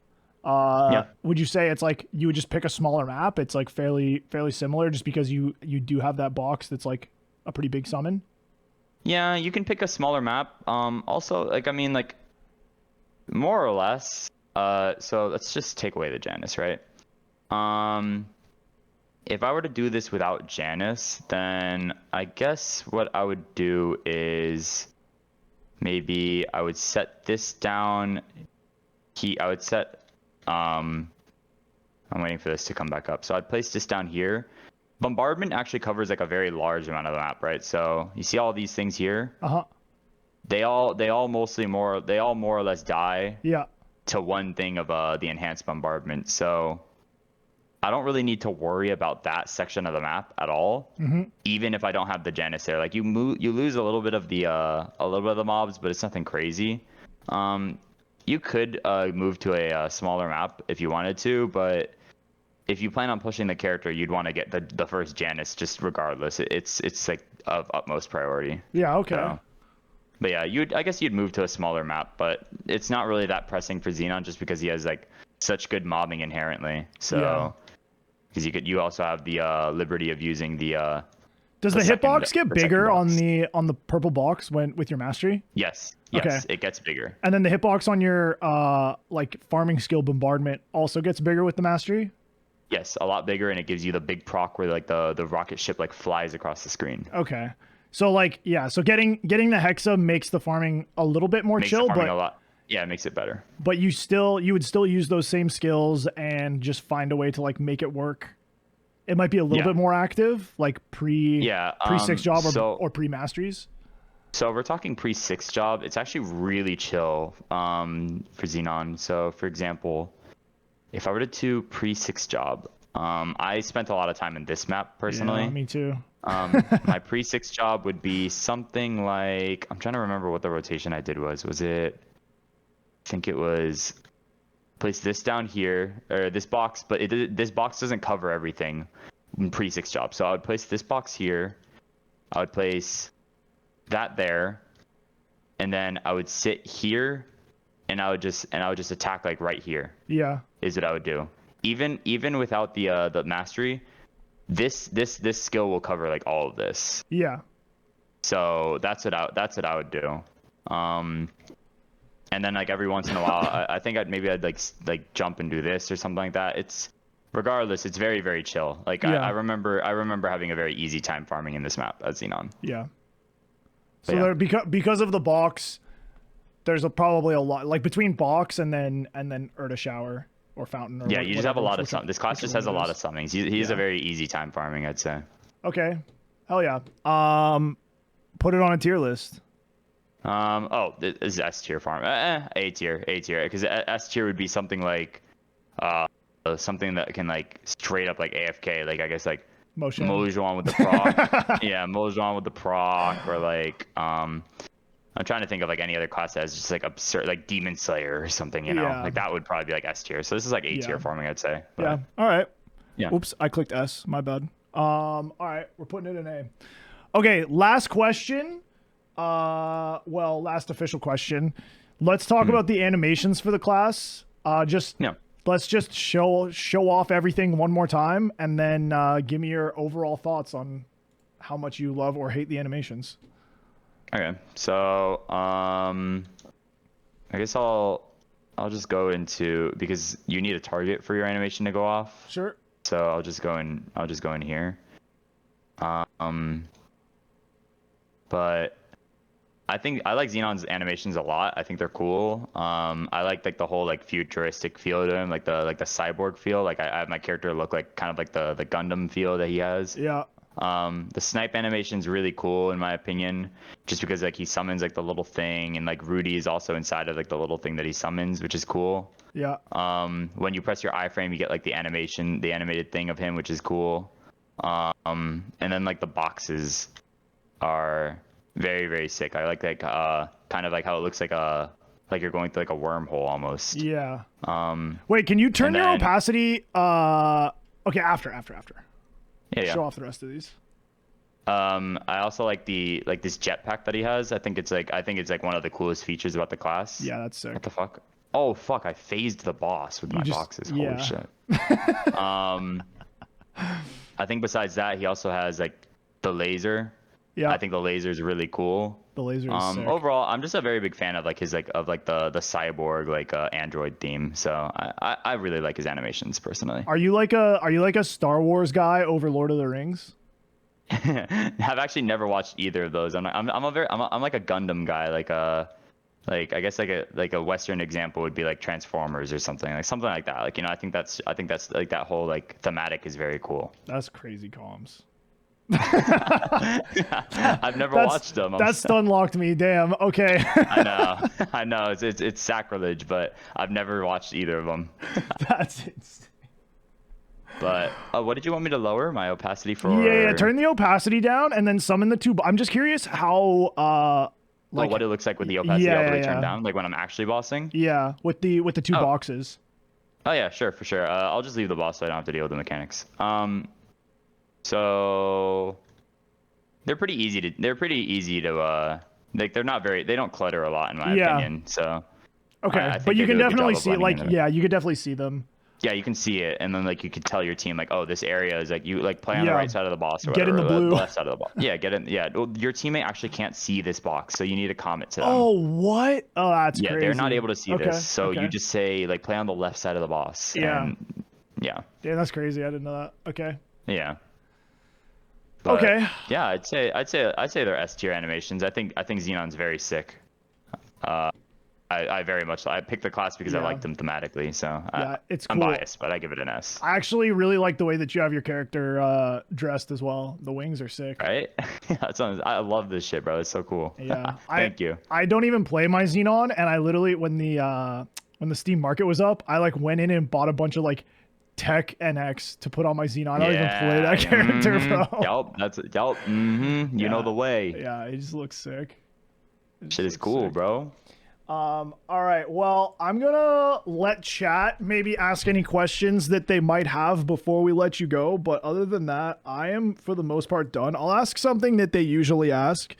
would you say it's like you would just pick a smaller map? It's like fairly similar, just because you do have that box that's like a pretty big summon. Yeah, you can pick a smaller map. Also, like, I mean, like, more or less. So let's just take away the Janus, right? If I were to do this without Janus, then I guess what I would do is maybe I would set this down. I'm waiting for this to come back up. So I'd place this down here. Bombardment actually covers like a very large amount of the map, right? So you see all these things here? they all more or less die Yeah. to one thing of the enhanced bombardment. So I don't really need to worry about that section of the map at all. Even if I don't have the Janus there, like you lose a little bit of the mobs, but it's nothing crazy. You could move to a smaller map if you wanted to, but if you plan on pushing the character, you'd want to get the first Janus just regardless. It's like of utmost priority. Yeah. Okay. So, but yeah, I guess you'd move to a smaller map, but it's not really that pressing for Xenon just because he has like such good mobbing inherently. So because you also have the liberty of using the Does the hitbox get bigger box. on the purple box with your mastery? Yes, Okay. it gets bigger. And then the hitbox on your like farming skill bombardment also gets bigger with the mastery? Yes, a lot bigger, and it gives you the big proc where like the rocket ship like flies across the screen. Okay. So like so getting the Hexa makes the farming a little bit more Makes chill, the farming but a lot. Yeah, it makes it better. but you would still use those same skills and just find a way to like make it work. It might be a little bit more active, like pre 6 job or pre masteries. So we're talking pre 6 job. It's actually really chill for Xenon. So for example, if I were to do pre 6 job, I spent a lot of time in this map personally. Yeah, me too. My pre 6 job would be something like, I'm trying to remember what the rotation I did was. Was it? I think it was place this down here or this box, but this box doesn't cover everything in pre 6 job. So I would place this box here. I would place that there, and then I would sit here, and I would just attack like right here. Yeah. Is what I would do. Even without the mastery, this skill will cover like all of this. Yeah. So that's what I would do. And then like every once in a while, I think I'd like jump and do this or something like that. It's regardless, it's very, very chill. Like I remember having a very easy time farming in this map at Xenon. Yeah. So there, because of the box, there's probably a lot like between box and then Urta shower or fountain. Or you just have a lot of this class just has a lot of summons. He's a very easy time farming, I'd say. Okay. Hell yeah. Put it on a tier list. This is S tier farm. A tier, because S tier would be something like, something that can like straight up like AFK, like I guess like Mojuan with the proc. Yeah, Mojuan with the proc, or like I'm trying to think of like any other class that has just like absurd, like Demon Slayer or something, you know, like that would probably be like S tier. So this is like A tier farming, I'd say. But, yeah. All right. Yeah. Oops, I clicked S. My bad. All right, we're putting it in A. Okay, last question. Last official question. Let's talk about the animations for the class. Let's just show off everything one more time, and then give me your overall thoughts on how much you love or hate the animations. Okay, so I guess I'll just go into, because you need a target for your animation to go off. Sure. So I'll just go in here. But I think I like Xenon's animations a lot. I think they're cool. I like the whole like futuristic feel to him, like the cyborg feel. Like I have my character look like kind of like the Gundam feel that he has. Yeah. The snipe animation's really cool in my opinion, just because like he summons like the little thing, and like Rudy is also inside of like the little thing that he summons, which is cool. Yeah. When you press your iframe, you get like the animated thing of him, which is cool. And then like the boxes are very, very sick. I like that kind of like how it looks like you're going through like a wormhole almost. Yeah. Wait, can you turn your opacity? Okay, after. Yeah. Show off the rest of these. I also like this jetpack that he has. I think it's like one of the coolest features about the class. Yeah, that's sick. What the fuck? Oh fuck! I phased the boss with my boxes. Holy shit. I think besides that, he also has like the laser. Yeah. I think the laser is really cool. The laser is sick. Overall, I'm just a very big fan of like his the cyborg like android theme. So I really like his animations personally. Are you like a Star Wars guy over Lord of the Rings? I've actually never watched either of those. I'm like a Gundam guy. Like I guess like a Western example would be like Transformers or something like that. Like, you know, I think that's like that whole like thematic is very cool. That's crazy comms. I've never watched them. That stun locked me. Damn. Okay. I know. I know. It's sacrilege, but I've never watched either of them. That's insane. But what did you want me to lower? My opacity for? Yeah. Turn the opacity down and then summon the two. I'm just curious how like what it looks like with the opacity all the way turned down, like when I'm actually bossing. Yeah, with the two boxes. Oh yeah, sure, for sure. I'll just leave the boss so I don't have to deal with the mechanics. So they're pretty easy to like they don't clutter a lot in my opinion. So okay, but you can definitely see you could definitely see them. Yeah, you can see it, and then like you could tell your team like, oh, this area is like you like play on the right side of the boss or get whatever, in the blue, the left side of the box. Yeah, get in. Yeah, well, your teammate actually can't see this box, so you need to comment to them. Oh, what? Oh, that's crazy. They're not able to see this, so you just say like play on the left side of the boss. Yeah. And, yeah. Yeah, that's crazy. I didn't know that. Okay. Yeah. But, okay. Yeah, I'd say they're S tier animations. I think XENON's very sick. I very much I picked the class because I liked them thematically. So it's cool. I'm biased, but I give it an S. I actually really like the way that you have your character dressed as well. The wings are sick. Right? Yeah, I love this shit, bro. It's so cool. Yeah. Thank you. I don't even play my XENON, and I literally when the Steam Market was up, I like went in and bought a bunch of like Tech NX to put on my XENON. I don't even play that character, bro. You know the way. Yeah, it just looks sick. Shit is cool, bro. All right, well, I'm gonna let chat maybe ask any questions that they might have before we let you go, but other than that, I am for the most part done. I'll ask something that they usually ask.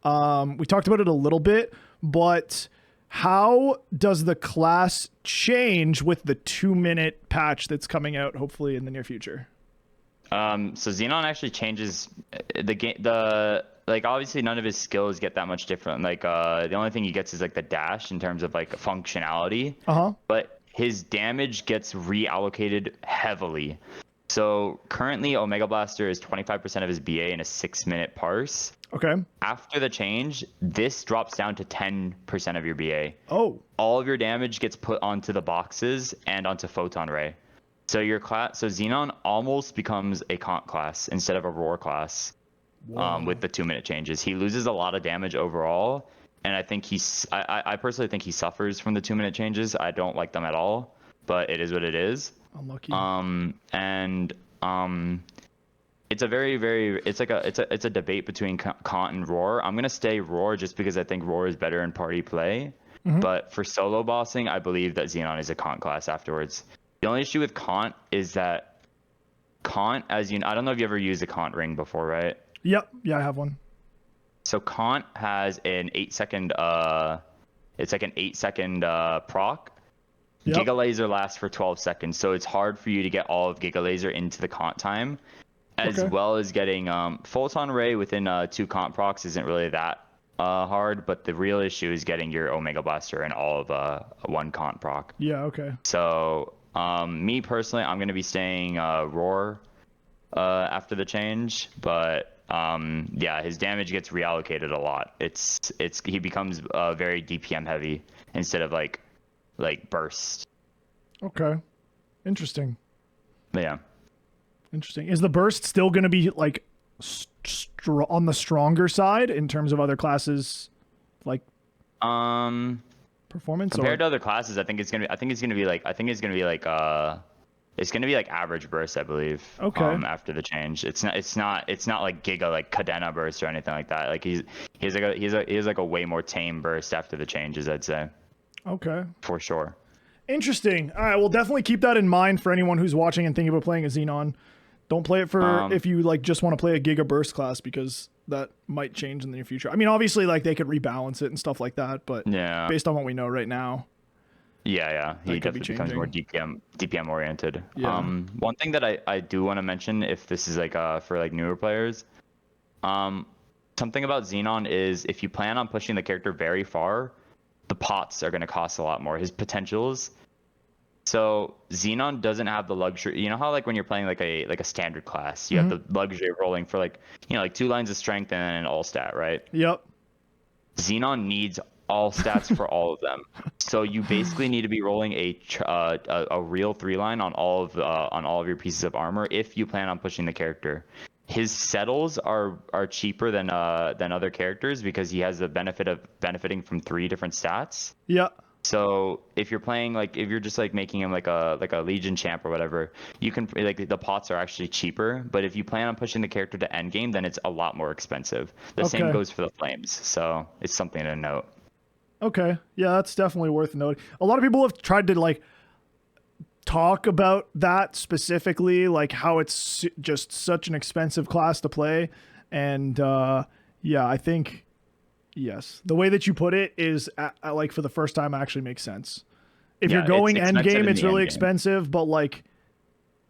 We talked about it a little bit, but how does the class change with the 2-minute patch that's coming out hopefully in the near future? So XENON actually changes the game. Like obviously none of his skills get that much different. Like the only thing he gets is like the dash in terms of like functionality. But his damage gets reallocated heavily. So currently Omega Blaster is 25% of his BA in a 6-minute parse. Okay. After the change, this drops down to 10% of your BA. Oh. All of your damage gets put onto the boxes and onto Photon Ray. So your class, so XENON almost becomes a Kant class instead of a Roar class. With the 2-minute changes, he loses a lot of damage overall, and I think I personally think he suffers from the 2-minute changes. I don't like them at all, but it is what it is. Unlucky. It's a it's a debate between Kant and Roar. I'm gonna stay Roar just because I think Roar is better in party play. But for solo bossing, I believe that XENON is a Kant class afterwards. The only issue with Kant is that Kant, I don't know if you ever used a Kant ring before, right? Yep. Yeah, I have one. So Kant has an 8-second it's like an 8-second proc. Yep. Giga Laser lasts for 12 seconds, so it's hard for you to get all of Giga Laser into the Kant time, as well as getting Photon Ray within 2 Kant procs isn't really that hard, but the real issue is getting your Omega Blaster and all of 1 Kant proc. Yeah, okay. So me personally, I'm going to be staying Roar after the change, but yeah, his damage gets reallocated a lot. He becomes very DPM heavy instead of like burst. Okay, interesting. But yeah, interesting. Is the burst still going to be like on the stronger side in terms of other classes, like performance compared to other classes? I think it's gonna be like average burst, I believe. Okay. After the change, it's not like Giga like Cadena burst or anything like that. Like he has like a way more tame burst after the changes, I'd say. Okay. For sure. Interesting. All right, we'll definitely keep that in mind for anyone who's watching and thinking about playing a XENON. Don't play it for if you like just want to play a Giga burst class, because that might change in the near future. I mean, obviously like they could rebalance it and stuff like that, but yeah, based on what we know right now. Yeah, he definitely becomes more DPM oriented. Yeah. One thing that I do want to mention, if this is like for like newer players, something about XENON is if you plan on pushing the character very far, the pots are going to cost a lot more. His potentials. So XENON doesn't have the luxury. You know how like when you're playing like a standard class, you have the luxury of rolling for like 2 lines of strength and an all stat, right? Yep. XENON needs all stats for all of them. So you basically need to be rolling a real 3-line on all of your pieces of armor if you plan on pushing the character. his settles are cheaper than other characters because he has the benefit of benefiting from 3 different stats. Yeah. So if you're playing like if you're just like making him like a Legion champ or whatever, you can like the pots are actually cheaper. But if you plan on pushing the character to end game, then it's a lot more expensive. The same goes for the flames. So it's something to note. Okay. Yeah, that's definitely worth noting. A lot of people have tried to like talk about that specifically, like how it's just such an expensive class to play. And yeah, I think, yes, the way that you put it is like for the first time actually makes sense. If you're going end game, it's really expensive, but like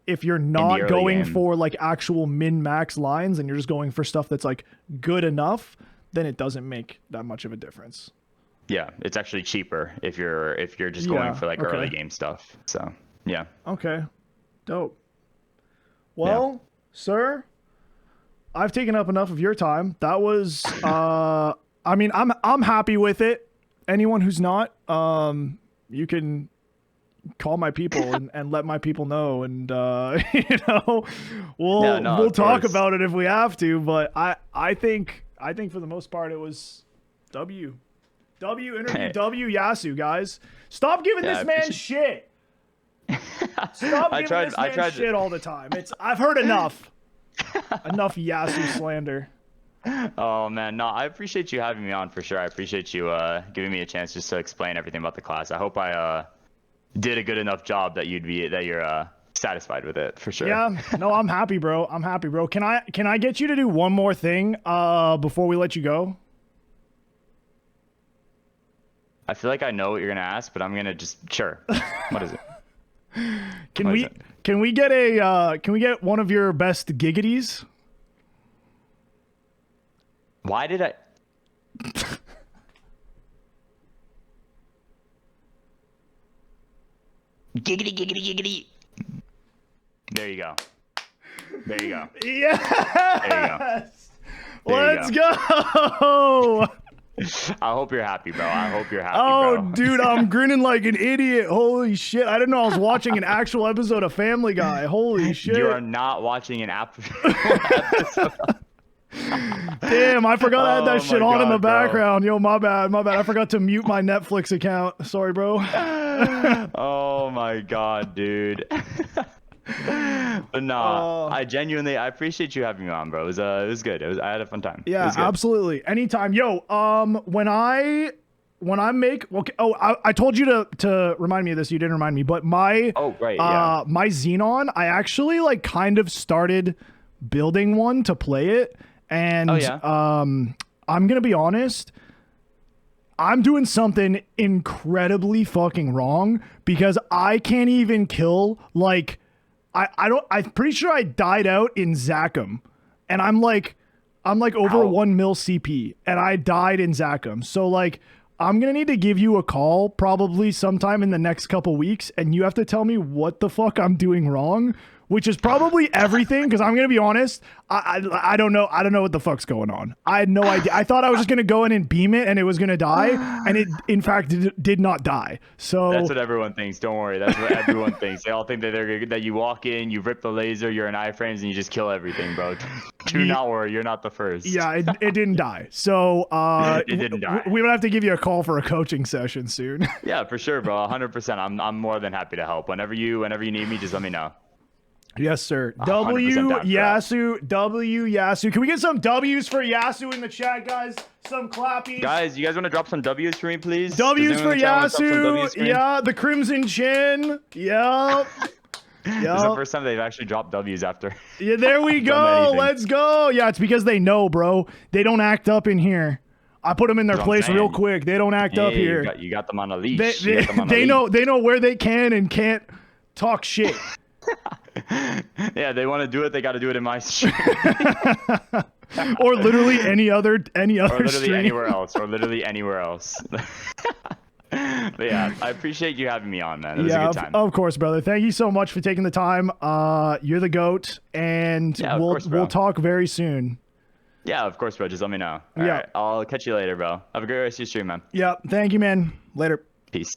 if you're not going for like actual min-max lines and you're just going for stuff that's like good enough, then it doesn't make that much of a difference. Yeah, it's actually cheaper if you're just going for like early game stuff. So yeah. Okay. Dope. Well, sir, I've taken up enough of your time. That was I mean, I'm happy with it. Anyone who's not, you can call my people and let my people know, and you know, we'll talk about it if we have to. But I think for the most part it was W interview W Yasu, guys. Stop giving this man shit. Stop giving this man shit all the time. I've heard enough. Enough Yasu slander. Oh man, no, I appreciate you having me on for sure. I appreciate you giving me a chance just to explain everything about the class. I hope I did a good enough job that you're satisfied with it for sure. Yeah, no, I'm happy, bro. I'm happy, bro. Can I get you to do one more thing before we let you go? I feel like I know what you're gonna ask, but I'm gonna just sure. What is it? Can we get one of your best giggities? Why did I? Giggity, giggity, giggity. There you go. There you go. Yes. There you go. Let's go. I hope you're happy, bro. I hope you're happy, bro. Oh, dude, I'm grinning like an idiot. Holy shit. I didn't know I was watching an actual episode of Family Guy. Holy shit. You are not watching an episode. Damn, I forgot I had that shit on in the background. Yo, my bad. I forgot to mute my Netflix account. Sorry, bro. Oh my god, dude. But nah, I appreciate you having me on, bro. It was good. I had a fun time. Yeah, absolutely. Anytime. Yo, when I make, okay, I told you to remind me of this. You didn't remind me, but my my Xenon, I actually like kind of started building one to play it, and I'm gonna be honest. I'm doing something incredibly fucking wrong because I can't even kill like. I'm pretty sure I died out in Zachem, and I'm like over 1 mil CP, and I died in Zachem. So like, I'm gonna need to give you a call probably sometime in the next couple weeks, and you have to tell me what the fuck I'm doing wrong, which is probably everything. Because I'm gonna be honest, I don't know what the fuck's going on. I had no idea. I thought I was just gonna go in and beam it, and it was gonna die, and it in fact did not die. So that's what everyone thinks. Don't worry, that's what everyone thinks. They all think that you walk in, you rip the laser, you're in iframes, and you just kill everything, bro. Do not worry, you're not the first. Yeah, it didn't die. So it didn't die. We would have to give you a call for a coaching session soon. Yeah, for sure, bro. 100%. I'm more than happy to help. Whenever you need me, just let me know. Yes, sir. W Yasu. Can we get some W's for Yasu in the chat, guys? Some clappies. Guys, you guys want to drop some W's for me, please? W's for Yasu. Yeah, the Crimson Chin. Yep. This is the first time they've actually dropped W's after. Yeah, there we go. Let's go. Yeah, it's because they know, bro. They don't act up in here. I put them in their place real quick. They don't act up here. You got them on a leash. They know where they can and can't talk shit. Yeah, they want to do it. They got to do it in my stream. Or literally any other or literally stream. Anywhere else. Or literally anywhere else. But yeah, I appreciate you having me on, man. It was a good time. Of course, brother. Thank you so much for taking the time. You're the GOAT, and we'll talk very soon. Yeah, of course, bro. Just let me know. All right. I'll catch you later, bro. Have a great rest of your stream, man. Yeah, thank you, man. Later. Peace.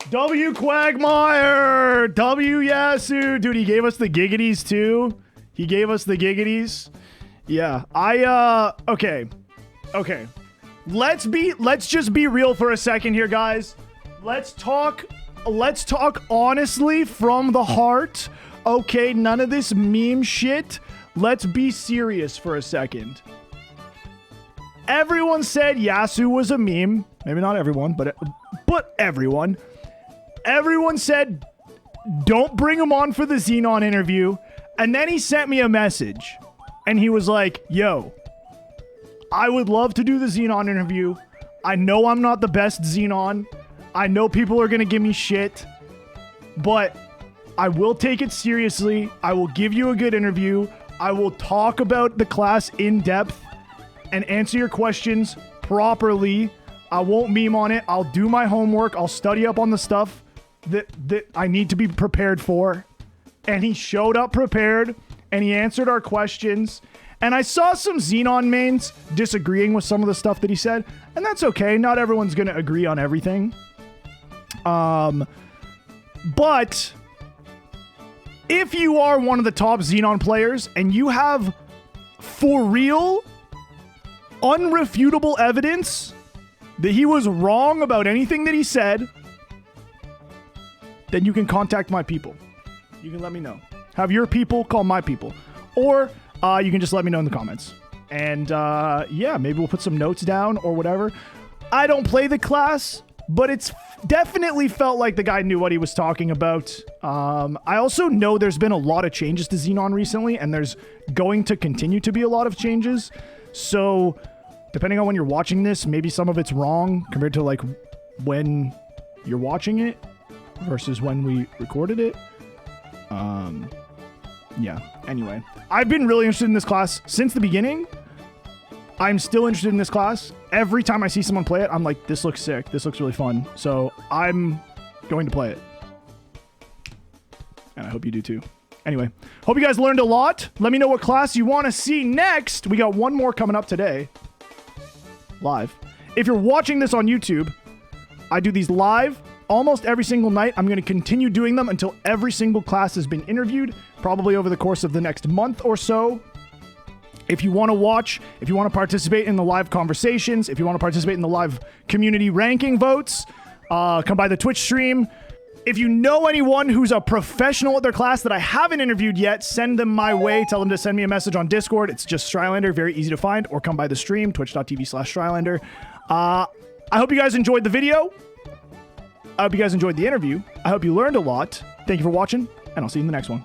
W Quagmire! W Yasu! Dude, he gave us the giggities too. He gave us the giggities. Yeah. Okay. Okay. Let's just be real for a second here, guys. Let's talk honestly from the heart. Okay, none of this meme shit. Let's be serious for a second. Everyone said Yasu was a meme. Maybe not everyone, but everyone. Everyone said don't bring him on for the XENON interview. And then he sent me a message. And he was like, yo, I would love to do the XENON interview. I know I'm not the best XENON. I know people are going to give me shit. But I will take it seriously. I will give you a good interview. I will talk about the class in depth and answer your questions properly. I won't meme on it. I'll do my homework. I'll study up on the stuff that I need to be prepared for. And he showed up prepared, and he answered our questions. And I saw some XENON mains disagreeing with some of the stuff that he said, and that's okay. Not everyone's going to agree on everything. But if you are one of the top XENON players and you have for real, unrefutable evidence that he was wrong about anything that he said, then you can contact my people. You can let me know. Have your people call my people. Or you can just let me know in the comments. And yeah, maybe we'll put some notes down or whatever. I don't play the class, but it's definitely felt like the guy knew what he was talking about. I also know there's been a lot of changes to XENON recently, and there's going to continue to be a lot of changes. So depending on when you're watching this, maybe some of it's wrong compared to like when you're watching it versus when we recorded it. Yeah, anyway, I've been really interested in this class since the beginning. I'm still interested in this class. Every time I see someone play it, I'm like, this looks sick. This looks really fun. So I'm going to play it. And I hope you do too. Anyway, hope you guys learned a lot. Let me know what class you want to see next. We got one more coming up today. Live. If you're watching this on YouTube, I do these live almost every single night. I'm going to continue doing them until every single class has been interviewed, probably over the course of the next month or so. If you want to watch, if you want to participate in the live conversations, if you want to participate in the live community ranking votes, come by the Twitch stream. If you know anyone who's a professional at their class that I haven't interviewed yet, send them my way. Tell them to send me a message on Discord. It's just Strylander, very easy to find, or come by the stream, twitch.tv/Strylander. I hope you guys enjoyed the video. I hope you guys enjoyed the interview. I hope you learned a lot. Thank you for watching, and I'll see you in the next one.